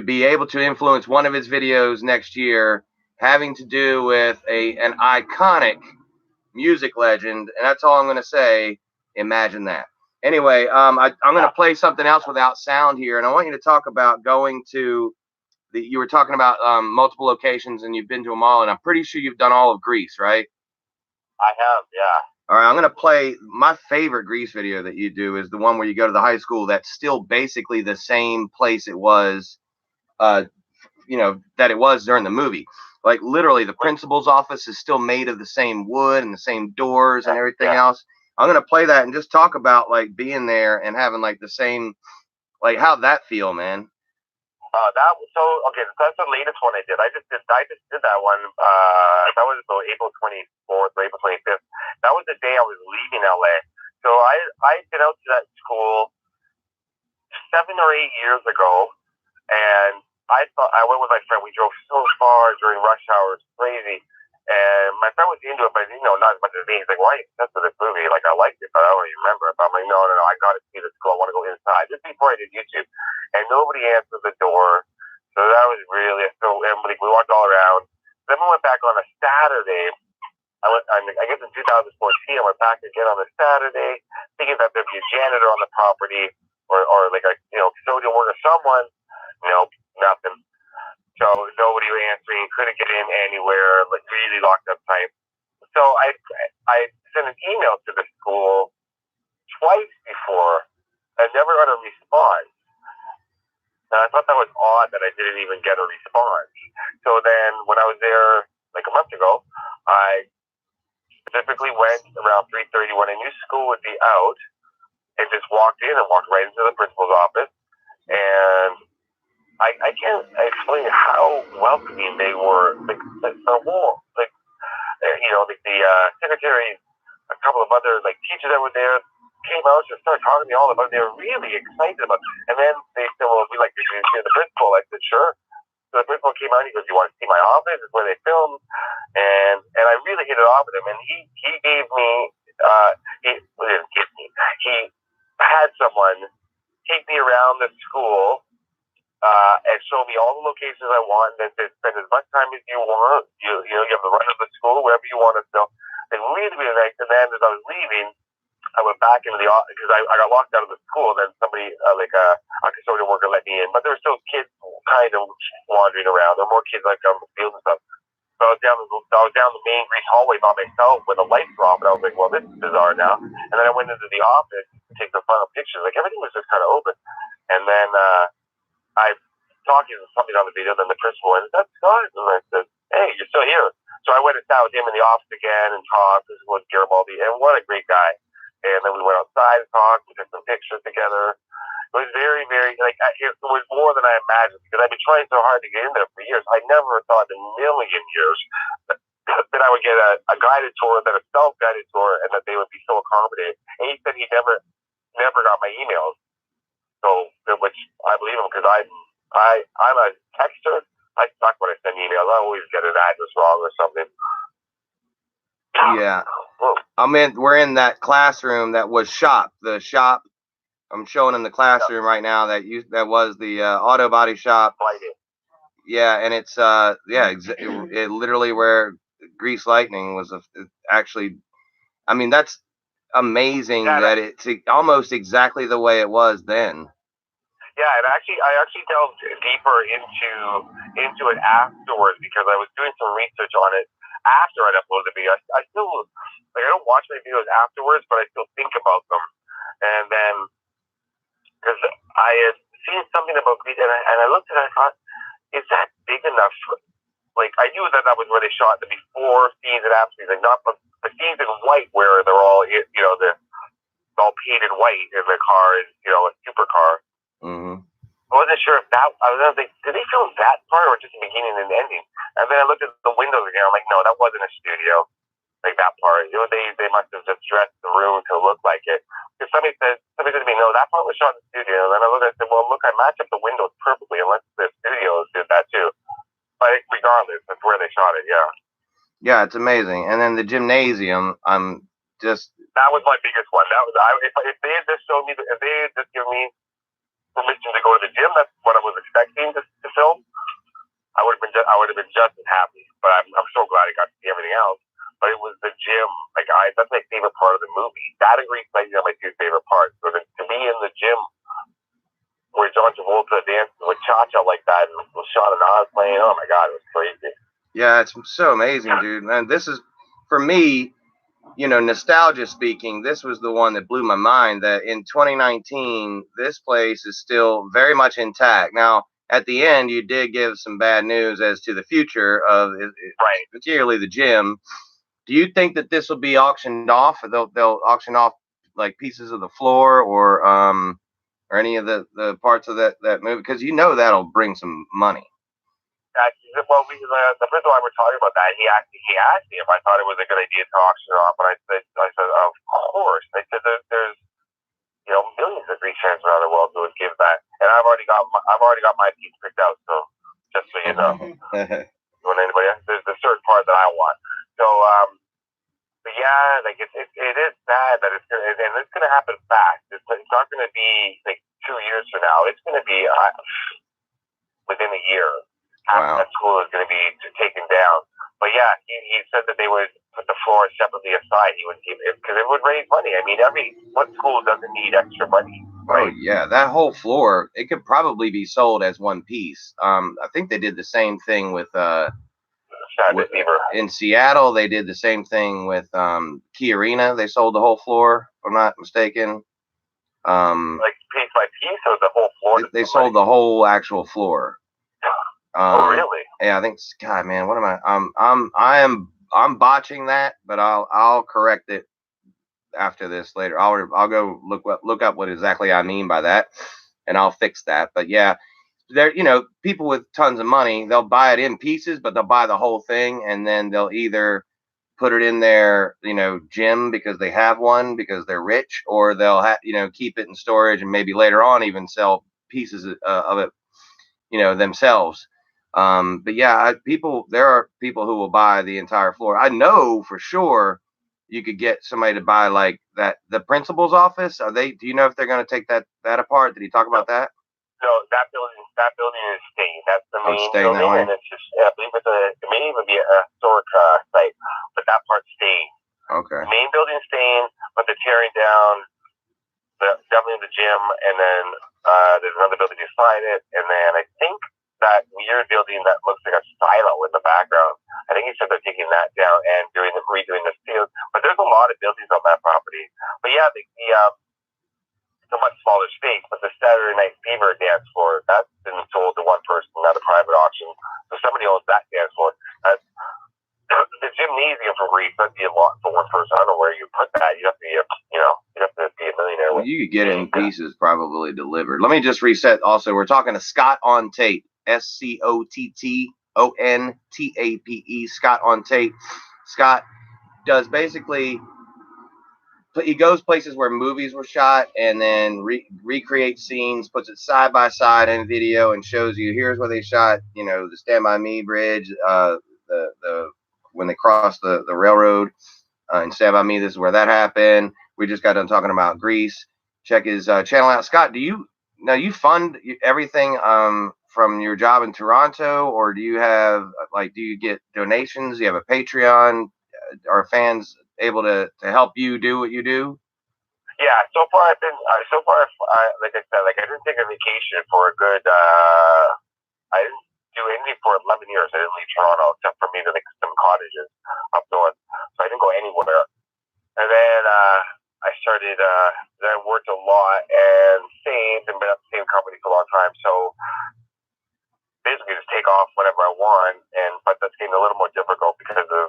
be able to influence one of his videos next year, having to do with an iconic music legend. And that's all I'm going to say. Imagine that. Anyway, I'm going to play something else without sound here, and I want you to talk about going to you were talking about multiple locations, and you've been to them all, and I'm pretty sure you've done all of Greece, right? I have, yeah. All right, I'm going to play my favorite Grease video that you do is the one where you go to the high school that's still basically the same place it was, that it was during the movie. Like literally the principal's office is still made of the same wood and the same doors and everything else. I'm gonna play that and just talk about like being there and having like the same, like how'd that feel, man? That was so okay. That's the latest one I did. I just did that one. That was about April 24th or April 25th. That was the day I was leaving LA. So I'd been out to that school 7 or 8 years ago, and I went with my friend. We drove so far during rush hour, it's crazy. And my friend was into it, but not as much as me. He's like, "Why are you obsessed with this movie? Like, I liked it, but I don't even remember it." But I'm like, "No, I got to see the school. I want to go inside." This before I did YouTube, and nobody answered the door. So that was really and we walked all around. Then we went back on a Saturday. I guess in 2014, I went back again on a Saturday, thinking that there'd be a janitor on the property or like a custodial worker, someone. Nope, nothing. So nobody was answering, couldn't get in anywhere, like really locked up tight. So I sent an email to the school twice before and never got a response. And I thought that was odd that I didn't even get a response. So then when I was there like a month ago, I specifically went around 3:30 when I knew school would be out and just walked in and walked right into the principal's office. And I can't explain how welcoming they were. Like the whole, like the secretary, a couple of other like teachers that were there came out and started talking to me all about it. They were really excited about it. And then they said, "Well, we like to see the principal." I said, "Sure." So the principal came out. He goes, "You want to see my office? It's where they filmed." And I really hit it off with him. And he gave me he had someone take me around the school. And show me all the locations I want, and then spend as much time as you want. You have the run of the school wherever you want to go. And really, really nice. And then as I was leaving, I went back into the office because I got locked out of the school. Then somebody, like a custodial worker, let me in, but there were still kids kind of wandering around. There were more kids like on the field and stuff. So I was down the main grease hallway by myself when the lights were off, and I was like, "Well, this is bizarre now." And then I went into the office to take the final pictures. Like everything was just kind of open. And then I talking to somebody on the video, then the principal went, "That's Scott." And I said, "Hey, you're still here." So I went and sat with him in the office again and talked. This was Garibaldi, and what a great guy. And then we went outside and talked. We took some pictures together. It was very, very, it was more than I imagined because I've been trying so hard to get in there for years. I never thought in a million years that I would get a guided tour, then a self-guided tour, and that they would be so accommodating. And he said he never got my emails. So, which I believe him because I'm a texter. I suck when I send emails. I always get an address wrong or something. Yeah. We're in that classroom that was shop. The shop I'm showing in the classroom right now that was the auto body shop. Yeah, and it's it literally where Grease Lightning was actually. I mean, that's amazing that it's almost exactly the way it was then. Yeah, and I actually delved deeper into it afterwards because I was doing some research on it after I'd uploaded the video. I still I don't watch my videos afterwards, but I still think about them. And then because I had seen something about Grease, and I looked at it and I thought, is that big enough? Like I knew that was where they shot the before scenes and after scenes, like not the scenes in white where they're all they're all painted white in the car, a supercar. Mm-hmm. I wasn't sure if I was like, did they film that part or just the beginning and ending? And then I looked at the windows again. I'm like, no, that wasn't a studio. Like that part, they must have just dressed the room to look like it. Because somebody said to me, no, that part was shot in the studio. And then I looked at it and said, well, look, I matched up the windows perfectly, unless the studios did that too. But regardless, that's where they shot it. Yeah. Yeah, it's amazing. And then the gymnasium, that was my biggest one. That was if they had just showed me, if they had just given me permission to go to the gym, that's what I was expecting to film. I would have been just as happy. But I'm so glad I got to see everything else. But it was the gym. That's my favorite part of the movie. That and Grease Lightning are my two favorite parts. So to be in the gym where John Travolta danced with Cha-Cha like that and was Sean and Oz playing, oh my God, it was crazy. Yeah, it's so amazing, dude. And this is, for me, nostalgia speaking, this was the one that blew my mind, that in 2019, this place is still very much intact. Now, at the end, you did give some bad news as to the future of, particularly the gym. Do you think that this will be auctioned off? Or they'll auction off like pieces of the floor or any of the parts of that movie, because that'll bring some money. Well, the first time we're talking about that, he asked me if I thought it was a good idea to auction it off, and I said of course. I said there's millions of Grease fans around the world who would give that, and I've already got my piece picked out. So just so you know, when anybody else, there's a certain part that I want. So but yeah, like it is sad that it's gonna happen fast. It's not gonna be like 2 years from now. It's gonna be within a year. Half that school is going to be taken down. But yeah, he said that they would put the floor separately aside. He would give it because it would raise money. I mean, what school doesn't need extra money? Right? Oh yeah, that whole floor, it could probably be sold as one piece. I think they did the same thing with in Seattle. They did the same thing with Key Arena. They sold the whole floor, if I'm not mistaken. Like piece by piece, or the whole floor? They sold the whole actual floor. Oh really? Yeah, I think. God, man, what am I? I'm botching that, but I'll correct it after this later. I'll go look up what exactly I mean by that, and I'll fix that. But yeah, there, people with tons of money, they'll buy it in pieces, but they'll buy the whole thing, and then they'll either put it in their gym because they have one because they're rich, or they'll keep it in storage and maybe later on even sell pieces of it themselves. But yeah, there are people who will buy the entire floor. I know for sure you could get somebody to buy like that. The principal's office, do you know if they're going to take that apart? Did he talk about that? No, that building is staying. That's the main building, and it's just, I believe it may even be a historic site, but that part's staying. Okay. The main building's staying, but they're tearing down definitely the gym, and then there's another building beside it, and then I think that weird building that looks like a silo in the background. I think he said they're taking that down and redoing the field. But there's a lot of buildings on that property. But yeah, it's a much smaller space. But the Saturday Night Fever dance floor, that's been sold to one person, not a private auction. So somebody owns that dance floor. The gymnasium for Grease, that'd be a lot for one person. I don't know where you put that. You have to be a millionaire. Well, you could get it in pieces, probably delivered. Let me just reset. Also, we're talking to Scott on Tape. SCOTTONTAPE. Scott on Tape. Scott does basically. He goes places where movies were shot and then recreates scenes, puts it side by side in video, and shows you here's where they shot. The Stand By Me bridge. The when they crossed the railroad in Stand By Me, this is where that happened. We just got done talking about Grease. Check his channel out. Scott, do you fund everything from your job in Toronto, or do you get donations? Do you have a Patreon? Are fans able to help you do what you do? Yeah, so far I've been like I said, I didn't take a vacation for a good I didn't do anything for 11 years. I didn't leave Toronto except for maybe like some cottages up north. So I didn't go anywhere. And then I started then I worked a lot and saved and been at the same company for a long time. So basically just take off whenever I want, but that's getting a little more difficult because of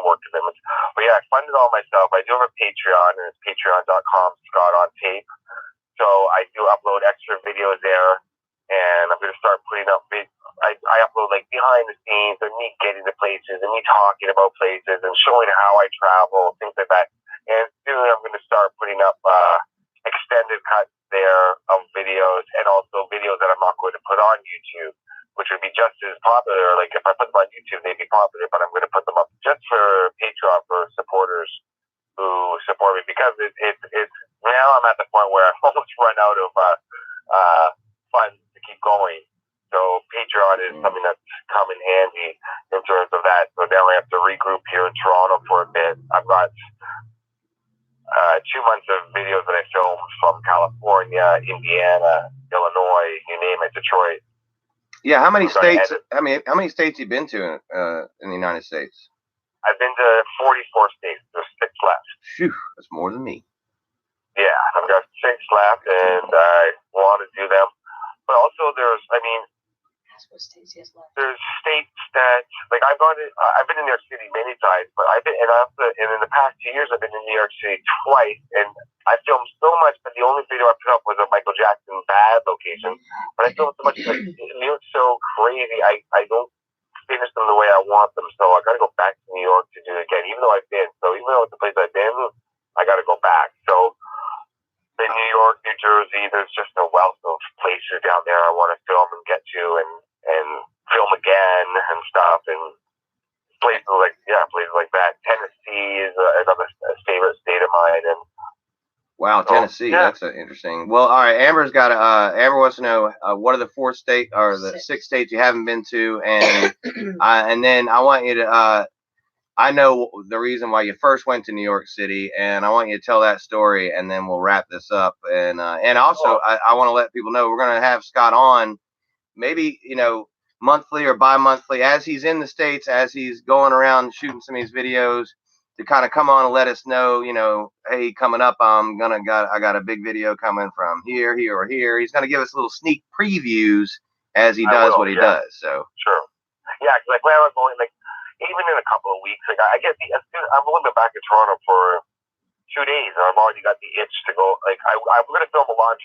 work commitments. But yeah, I fund it all myself. I do have a Patreon, and it's patreon.com Scott on Tape. So I do upload extra videos there, and I'm going to start putting up I upload like behind the scenes and me getting to places and me talking about places and showing how I travel, things like that. And soon I'm going to start putting up extended cuts there of videos, and also videos that I'm not going to put on YouTube, which would be just as popular. Like if I put them on YouTube, they'd be popular, but I'm going to put them up just for Patreon for supporters who support me, because it's now I'm at the point where I've almost run out of funds to keep going. So Patreon is something that's come in handy in terms of that. So now I have to regroup here in Toronto for a bit. I've got 2 months of videos that I filmed from California, Indiana, Illinois, you name it, Detroit. Yeah, how many states? How many states you been to in the United States? I've been to 44 states. There's 6 left. Phew, that's more than me. Yeah, I've got 6 left, and I want to do them. But also, there's states that, like, I've been in New York City many times, but and in the past 2 years I've been in New York City twice, and I filmed so much, but the only video I put up was a Michael Jackson bad location. But I filmed so much, like, New York's so crazy. I don't finish them the way I want them, so I got to go back to New York to do it again. Even though I've been, so even though it's the place I've been, I got to go back. So in New York, New Jersey, there's just a wealth of places down there I want to film and get to, and film again and stuff, and places like that. Tennessee is another favorite state of mine, and wow, Tennessee, that's interesting. Well, all right, Amber's got Amber wants to know what are the 4 states or the 6 states you haven't been to, and and then I want you to I know the reason why you first went to New York City, and I want you to tell that story, and then we'll wrap this up. And also, I want to let people know we're going to have Scott on, maybe, monthly or bi-monthly, as he's in the States, as he's going around shooting some of these videos, to kind of come on and let us know, hey, coming up, I got a big video coming from here, or here. He's going to give us little sneak previews as he does what he does. So sure, yeah, because like when I was going, like, even in a couple of weeks, like I get I've only been back in Toronto for 2 days, and I've already got the itch to go. Like I'm going to film a launch.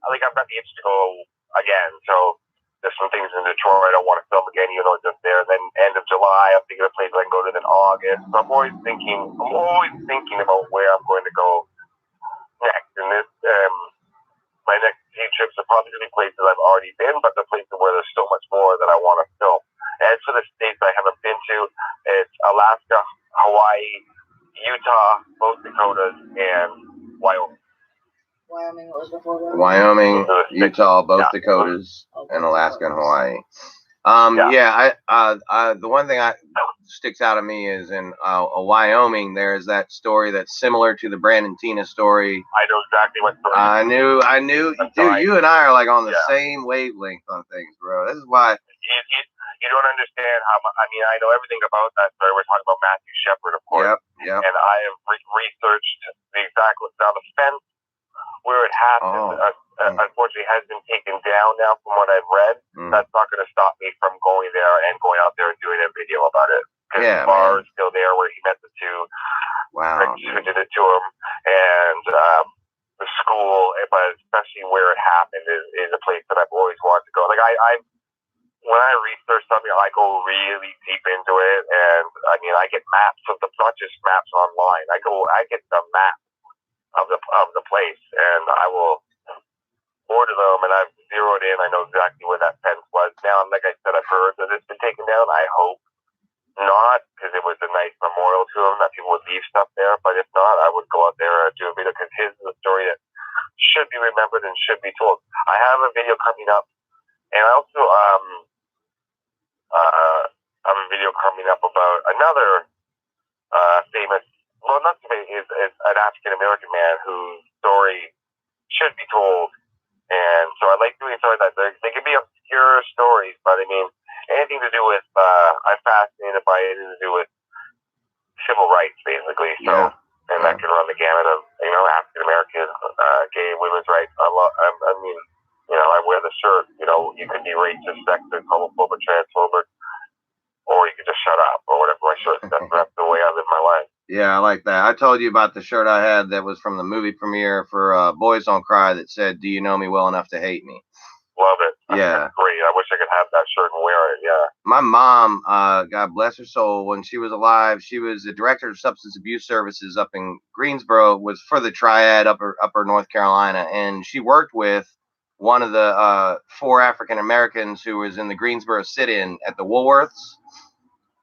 Like I've got the itch to go again. So there's some things in Detroit I want to film again, even though it's just there. Then end of July, I'm thinking of places I can go to. Then August. So I'm always thinking about where I'm going to go next. And this, my next few trips are probably going to be places I've already been, but the places where there's so much more that I want to film. As for the states I haven't been to, it's Alaska, Hawaii, Utah, both Dakotas, and Wyoming. Wyoming, Utah, both Dakotas, and Alaska and Hawaii. The one thing sticks out to me is in Wyoming, there's that story that's similar to the Brandon Tina story. I know exactly what story. I knew, dude. You and I are like on the same wavelength on things, bro. This is why. You don't understand how much. I mean, I know everything about that story. We're talking about Matthew Shepard, of course. Yep. And I have researched the exact. Now the fence where it happened, unfortunately, has been taken down now. From what I've read, that's not going to stop me from going there and going out there and doing a video about it. Because the bar is still there where he met the 2 who did it to him, and the school, but especially where it happened, is a place that I've always wanted to go. Like when I research something, I go really deep into it, and I mean, I get maps of not just maps online. I get the map of the place, and I will order them, and I've zeroed in. I know exactly where that fence was. Now, like I said, I've heard that it's been taken down. I hope not, because it was a nice memorial to him that people would leave stuff there. But if not, I would go out there and do a video, because his is a story that should be remembered and should be told. I have a video coming up, and I also I have a video coming up about another famous, well, not famous, is an African American man whose story should be told. And so I like doing stories like that. They can be obscure stories, but I mean, anything to do with, I'm fascinated by anything to do with civil rights, basically. So, and that can run the gamut of, African American, gay, women's rights. I mean, I wear the shirt. You can be racist, sexist, homophobic, transphobic, or you can just shut up, or whatever my shirt says. That's the way I live my life. Yeah, I like that. I told you about the shirt I had that was from the movie premiere for Boys Don't Cry that said, "Do you know me well enough to hate me?" Love it. Yeah. That's great. I wish I could have that shirt and wear it. Yeah. My mom, God bless her soul, when she was alive, she was the director of substance abuse services up in Greensboro, was for the Triad, upper North Carolina, and she worked with one of the 4 African Americans who was in the Greensboro sit-in at the Woolworths.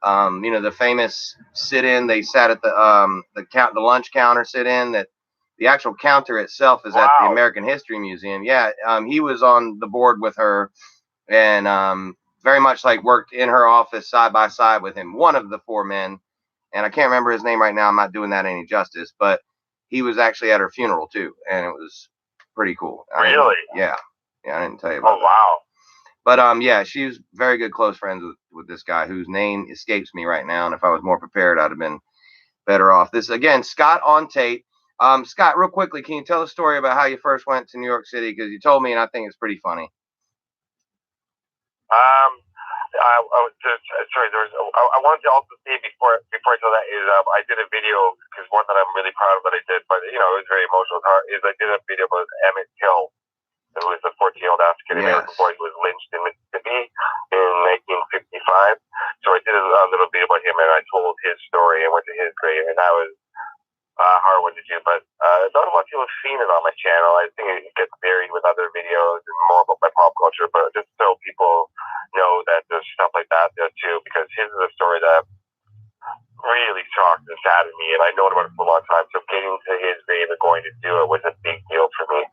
The famous sit-in. They sat at the lunch counter sit-in. That the actual counter itself is at the American History Museum. Yeah, he was on the board with her, and very much like worked in her office side by side with him. One of the 4 men, and I can't remember his name right now. I'm not doing that any justice, but he was actually at her funeral too, and it was pretty cool. Really? Yeah, I didn't tell you about that. Wow. But she was very good close friends with this guy whose name escapes me right now. And if I was more prepared, I'd have been better off. This again, Scott on Tate. Scott, real quickly, can you tell a story about how you first went to New York City? Because you told me, and I think it's pretty funny. Sorry. I wanted to also say before I tell that is I did a video because one that I'm really proud of that I did, but it was very emotional. Is I did a video about Emmett Till, who was a 14-year-old African American boy who was lynched in Mississippi in 1955. So I did a little bit about him, and I told his story and went to his grave, and that was hard one to do. But not a lot of people have seen it on my channel. I think it gets buried with other videos and more about my pop culture, but just so people know that there's stuff like that there too, because his is a story that really shocked and saddened me, and I known about it for a long time. So getting to his grave and going to do it was a big deal for me.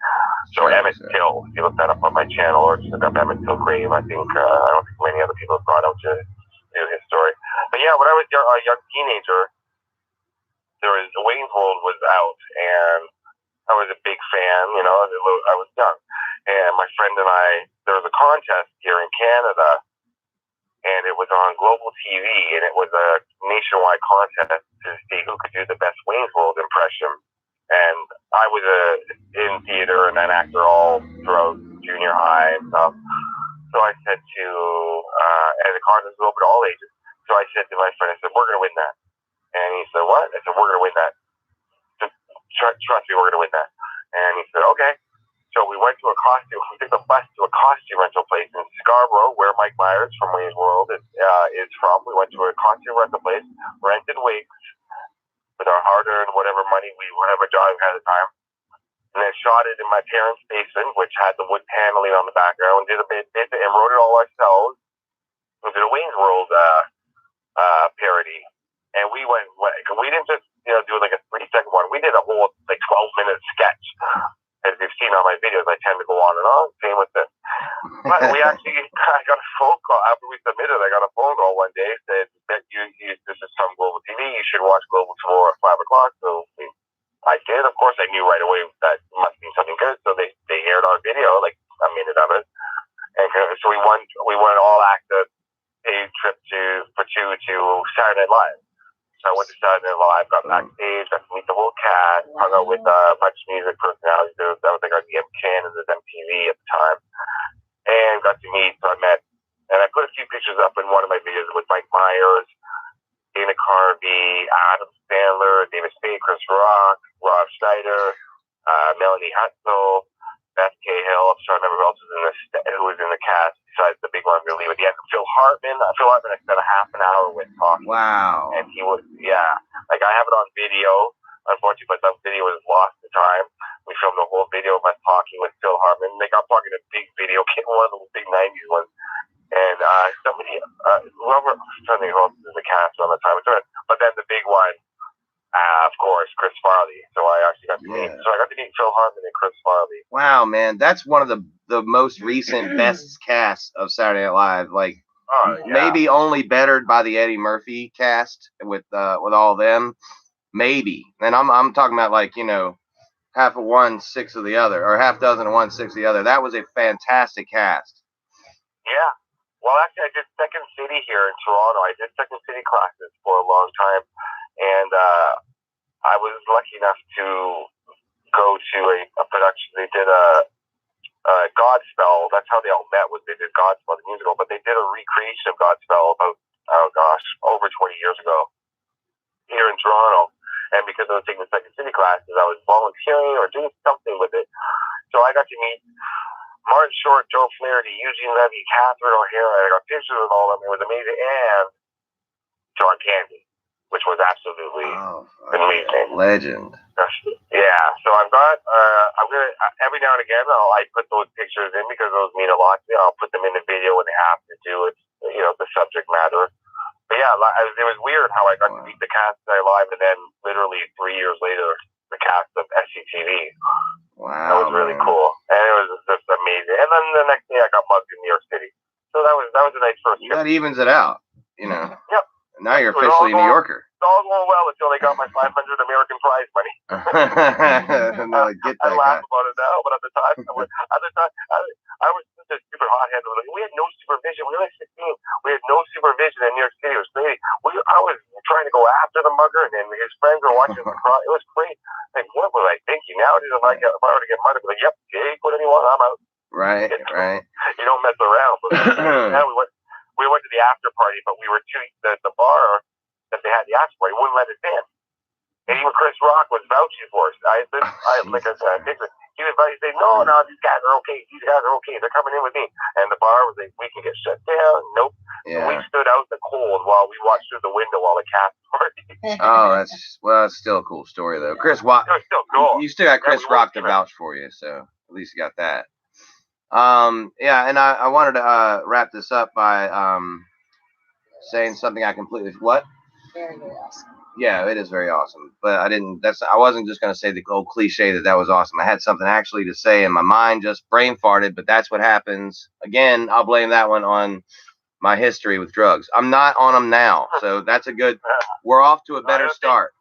So Emmett Till, if you look that up on my channel or just look up Emmett Till grave, I think I don't think many other people have brought out to do his story. But yeah, when I was a young teenager, there was Wayne's World was out, and I was a big fan. I was young, and my friend and I, there was a contest here in Canada, and it was on Global TV, and it was a nationwide contest to see who could do the best Wayne's World impression. And I was in theater and an actor all throughout junior high and stuff. So I said to, and the contest was open to all ages. So I said to my friend, I said, we're going to win that. And he said, what? I said, we're going to win that. Trust me, we're going to win that. And he said, okay. So we went to we took the bus to a costume rental place in Scarborough, where Mike Myers from Wayne's World is from. We went to a costume rental place, rented wigs with our hard-earned whatever job we had at the time, and then shot it in my parents' basement, which had the wood paneling on the background, and wrote it all ourselves. We did a Wayne's World parody, and we didn't just do like a 3-second one. We did a whole 12-minute sketch. As you've seen on my videos, I tend to go on and on. Same with this. But I got a phone call after we submitted. I got a phone call one day said that this is from Global TV. You should watch Global tomorrow at 5:00. So I did. Of course, I knew right away that must be something good. So they aired our video, like a minute of it, and so we won all access paid trip for two to Saturday Night Live. So I went to Saturday Night Live, got backstage, got to meet the whole cast, hung out with a bunch of music personalities. That was like our DM Canada's MTV at the time. And got to meet, so I met, and I put a few pictures up in one of my videos with Mike Myers, Dana Carvey, Adam Sandler, David Spade, Chris Rock, Rob Schneider, Melanie Hutzel, Beth Cahill. I'm trying to remember who else was in the cast besides the big one really. But yeah, Phil Hartman. I spent a half an hour with talking. Wow. And he was, like I have it on video. Unfortunately, but that video was lost to time. We filmed a whole video of us talking with Phil Hartman. Like I'm talking a big video, one of those big '90s ones. And somebody, whoever, I'm trying to think who else was in the cast on the time. But then the big one, of course, Chris Farley. So I actually got to meet. So I got to meet Phil Hartman and Chris Farley. Wow, man, that's one of the most recent best casts of Saturday Night Live. Like maybe only bettered by the Eddie Murphy cast with all of them. Maybe. And I'm talking about like half of one, six of the other, or half dozen of one, six of the other. That was a fantastic cast. Yeah. Well, actually, I did Second City here in Toronto. I did Second City classes for a long time. And I was lucky enough to go to a production. They did a Godspell. That's how they all met. Was they did Godspell the musical, but they did a recreation of Godspell about over 20 years ago here in Toronto. And because I was taking the Second City classes, I was volunteering or doing something with it. So I got to meet Martin Short, Joe Flaherty, Eugene Levy, Catherine O'Hara. I got pictures with all of them. It was amazing. And John Candy, which was absolutely amazing. Legend. Yeah. So I've got, I'm going to, every now and again, I put those pictures in because those mean a lot to me. I'll put them in the video when they have to do with, the subject matter. But yeah, it was weird how I got to meet the cast live, and then literally 3 years later, the cast of SCTV. Wow. That was really cool. And it was just amazing. And then the next day I got mugged in New York City. So that was a nice first trip. That evens it out, Yep. Now you're officially a New Yorker. It's all going well until they got my $500 American prize money. No, get that I laugh about it now, but at the time, I was such a super hothead. We had no supervision. We were like 16. We had no supervision in New York City. It was crazy. I was trying to go after the mugger, and then his friends were watching the crowd. It was crazy. Like, what was I thinking? Nowadays, if I were to get muggered, I'd be like, yep, Jay, put anyone, I'm out. Right. You don't mess around. But yeah, we to the bar that they had the axe for. He wouldn't let us in. And even Chris Rock was vouching for us. Like I said, he was like, saying, no, these guys are okay. These guys are okay. They're coming in with me. And the bar was like, we can get shut down. Nope. Yeah. We stood out in the cold while we watched through the window while the cast party. Oh, that's still a cool story though. Chris Rock, still cool. You still got Chris Rock to vouch for you, so at least you got that. Yeah, and I wanted to wrap this up by saying something I completely what? Very, very awesome. Yeah, it is very awesome. But I wasn't just gonna say the old cliche that was awesome. I had something actually to say and my mind just brain farted, but that's what happens. Again, I'll blame that one on my history with drugs. I'm not on them now, so that's a good. We're off to a better start.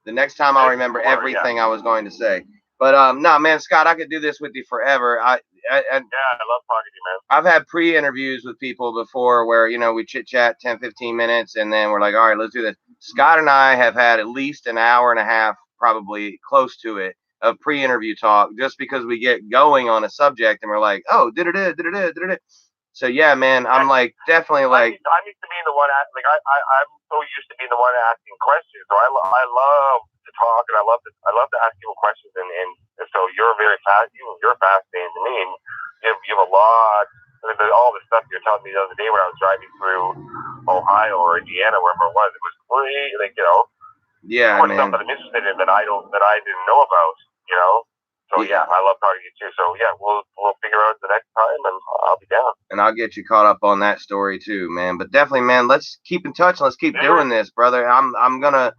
The next time I'll remember everything I was going to say. But no, man, Scott, I could do this with you forever. I love talking to you, man. I've had pre-interviews with people before where, we chit chat 10, 15 minutes and then we're like, all right, let's do this. Scott and I have had at least an hour and a half, probably close to it, of pre-interview talk just because we get going on a subject and we're like, oh, did. So yeah, man, I'm like definitely like. I'm used to being the one I'm so used to being the one asking questions. So I love to talk and I love to ask people questions and so you're very fast. You're fascinating to me. And you have a lot. All the stuff you were telling me the other day when I was driving through Ohio or Indiana, wherever it was great. Yeah, man. Stuff that I'm interested in that I didn't know about. So yeah, I love talking to you too. So yeah, we'll figure out the next time, and I'll be down. And I'll get you caught up on that story too, man. But definitely, man, let's keep in touch and let's keep doing this, brother. I'm gonna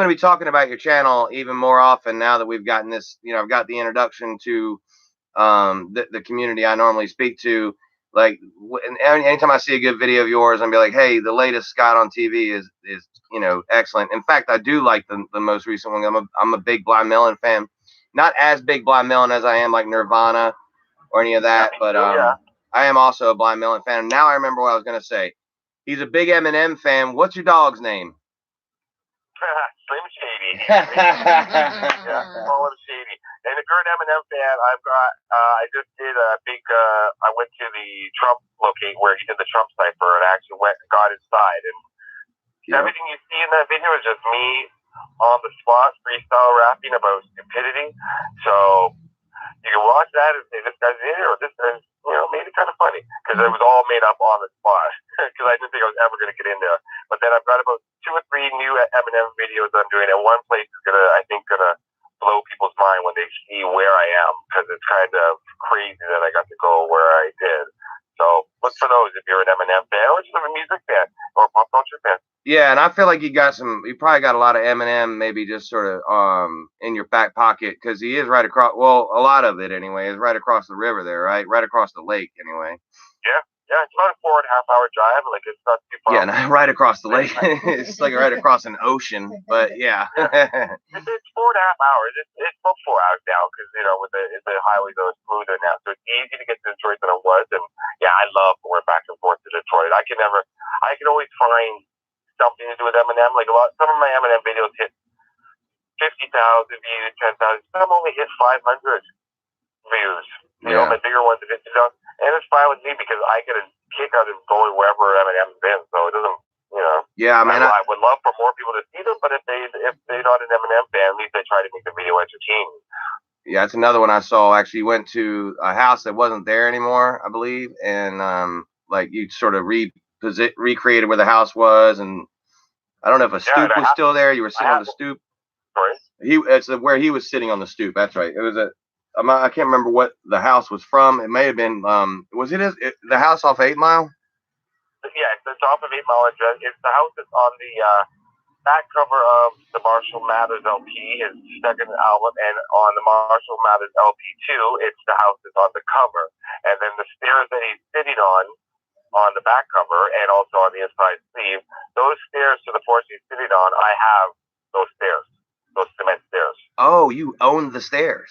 be talking about your channel even more often now that we've gotten this. I've got the introduction to the community I normally speak to. Like, and anytime I see a good video of yours, I'm be like, hey, the latest Scott on TV is excellent. In fact, I do like the most recent one. I'm a big Blind Melon fan. Not as big Blind Melon as I am like Nirvana or any of that, but I am also a Blind Melon fan. Now I remember what I was gonna say. He's a big Eminem fan. What's your dog's name? Slim Shady. Call him Shady. And if you're an Eminem fan, I've got. I just did a big. I went to the Trump locate where he did the Trump cipher and actually got inside, and everything you see in that video is just me on the spot freestyle rapping about stupidity. So you can watch that and say this guy's an idiot or this guy's made it kind of funny because it was all made up on the spot because I didn't think I was ever going to get in there. But then I've got about 2 or 3 new Eminem videos I'm doing, and one place is gonna blow people's mind when they see where I am because it's kind of crazy that I got to go where I did. So look for those if you're an Eminem fan or just a music fan or a pop culture fan. Yeah, and I feel like you probably got a lot of Eminem maybe just sort of in your back pocket because he is right across. Well, a lot of it anyway is right across the river there, right? Right across the lake anyway. Yeah, it's about a 4.5 hour drive. Like it's not too far. Yeah, right across the lake. It's like right across an ocean, but yeah. It's 4.5 hours. It's about 4 hours now because with the highways are smoother now, so it's easy to get to Detroit than it was. And yeah, I love going back and forth to Detroit. I can always find something to do with Eminem. Like some of my Eminem videos hit 50,000 views, 10,000. Some only hit 500 views. My bigger ones hit 50,000, and it's fine with me because I get a kick out of going wherever Eminem's been. So it doesn't, Yeah, man. I would love for more people to see them, but if they're not an Eminem fan, at least they try to make the video entertaining. Yeah, it's another one I saw. Actually, went to a house that wasn't there anymore, I believe, and like you sort of recreated where the house was, and I don't know if a stoop was still there. You were sitting on the stoop. Sorry. It's where he was sitting on the stoop. That's right. It was I can't remember what the house was from. It may have been was the house off 8 Mile? Yeah, it's off of 8 Mile. It's the house that's on the back cover of the Marshall Mathers LP, his second album, and on the Marshall Mathers LP2, it's the house that's on the cover, and then the stairs that he's sitting on the back cover and also on the inside sleeve, those stairs to the porch he's sitting on, I have those stairs, those cement stairs. Oh, you own the stairs?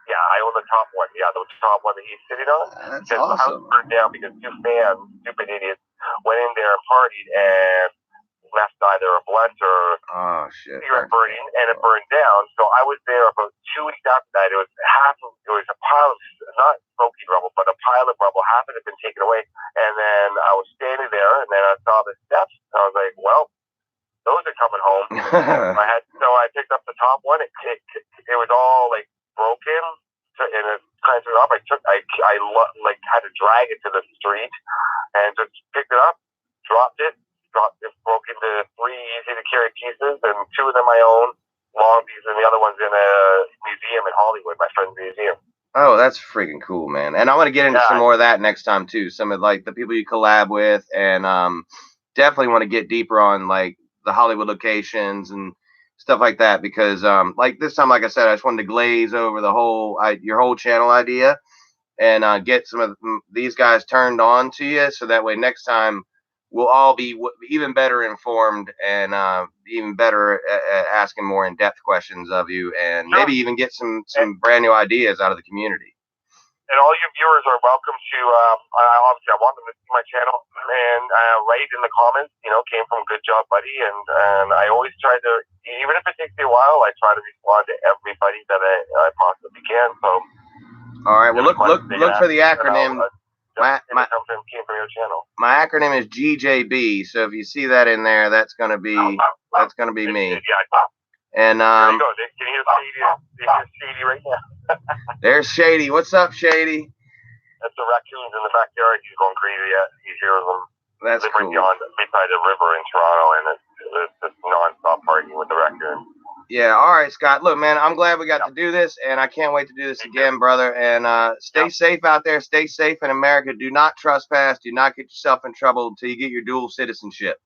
Yeah, I own the top one. Yeah, the top one that he's sitting on. That's awesome. The house burned down because 2 fans, stupid idiots, went in there and partied and left either a blunt or cigarette burning, and it burned down. So I was there about 2 weeks after that. It was a pile of, not smoking rubble, but a pile of rubble. Half of it had been taken away. And then I was standing there, and then I saw the steps and it climbed it up. I had to drag it to the street and just picked it up, dropped it, broke into 3 easy to carry pieces, and 2 of them I own, long pieces, and the other one's in a museum in Hollywood, my friend's museum. Oh, that's freaking cool, man. And I want to get into some more of that next time too. Some of like the people you collab with, and definitely want to get deeper on like the Hollywood locations and stuff like that, because like this time, like I said, I just wanted to glaze over the whole your whole channel idea and get some of these guys turned on to you, so that way next time we'll all be even better informed and even better at asking more in-depth questions of you, and maybe even get some brand new ideas out of the community. And all your viewers are welcome to, obviously I want them to see my channel and write in the comments, came from Good Job Buddy, and I always try to, even if it takes me a while, I try to respond to everybody that I possibly can. So, all right, well look for the acronym. My acronym is GJB, so if you see that in there, that's gonna be me. And there you go. Can you hear Shady right now? There's Shady. What's up, Shady? That's the raccoons in the backyard. He's going crazy. He hears them. That's cool. Beyond beside the river in Toronto, and it's just non-stop partying with the raccoons. Yeah, all right, Scott. Look, man, I'm glad we got to do this, and I can't wait to do this again, brother. And stay safe out there. Stay safe in America. Do not trespass. Do not get yourself in trouble until you get your dual citizenship.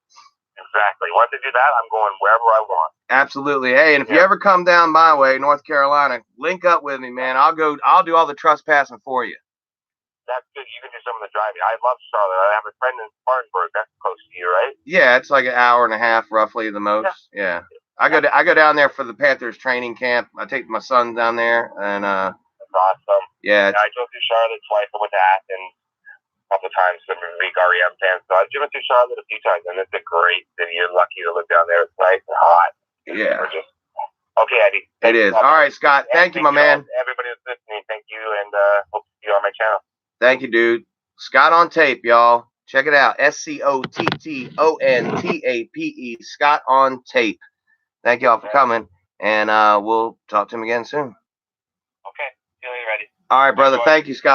Exactly. Once I do that, I'm going wherever I want. Absolutely. Hey, and if you ever come down my way, North Carolina, link up with me, man. I'll do all the trespassing for you. That's good. You can do some of the driving. I love Charlotte. I have a friend in Spartanburg. That's close to you, right? Yeah, it's like an hour and a half, roughly, the most. Yeah. I go down there for the Panthers training camp. I take my son down there, and that's awesome. Yeah. I drove through Charlotte twice. I went to Athens a couple of times. I'm a big REM fan, so I've driven through Charlotte a few times, and it's a great city. You're lucky to live down there. It's nice and hot. Yeah. Okay, Eddie. It is. All right, Scott. Thank you, my man. Everybody who's listening, thank you, and hope to see you on my channel. Thank you, dude. Scott on Tape, y'all. Check it out. SCOTTONTAPE. Scott on Tape. Thank y'all for coming, and we'll talk to him again soon. Okay. See you when you're ready. All right, brother. Thank you, Scott.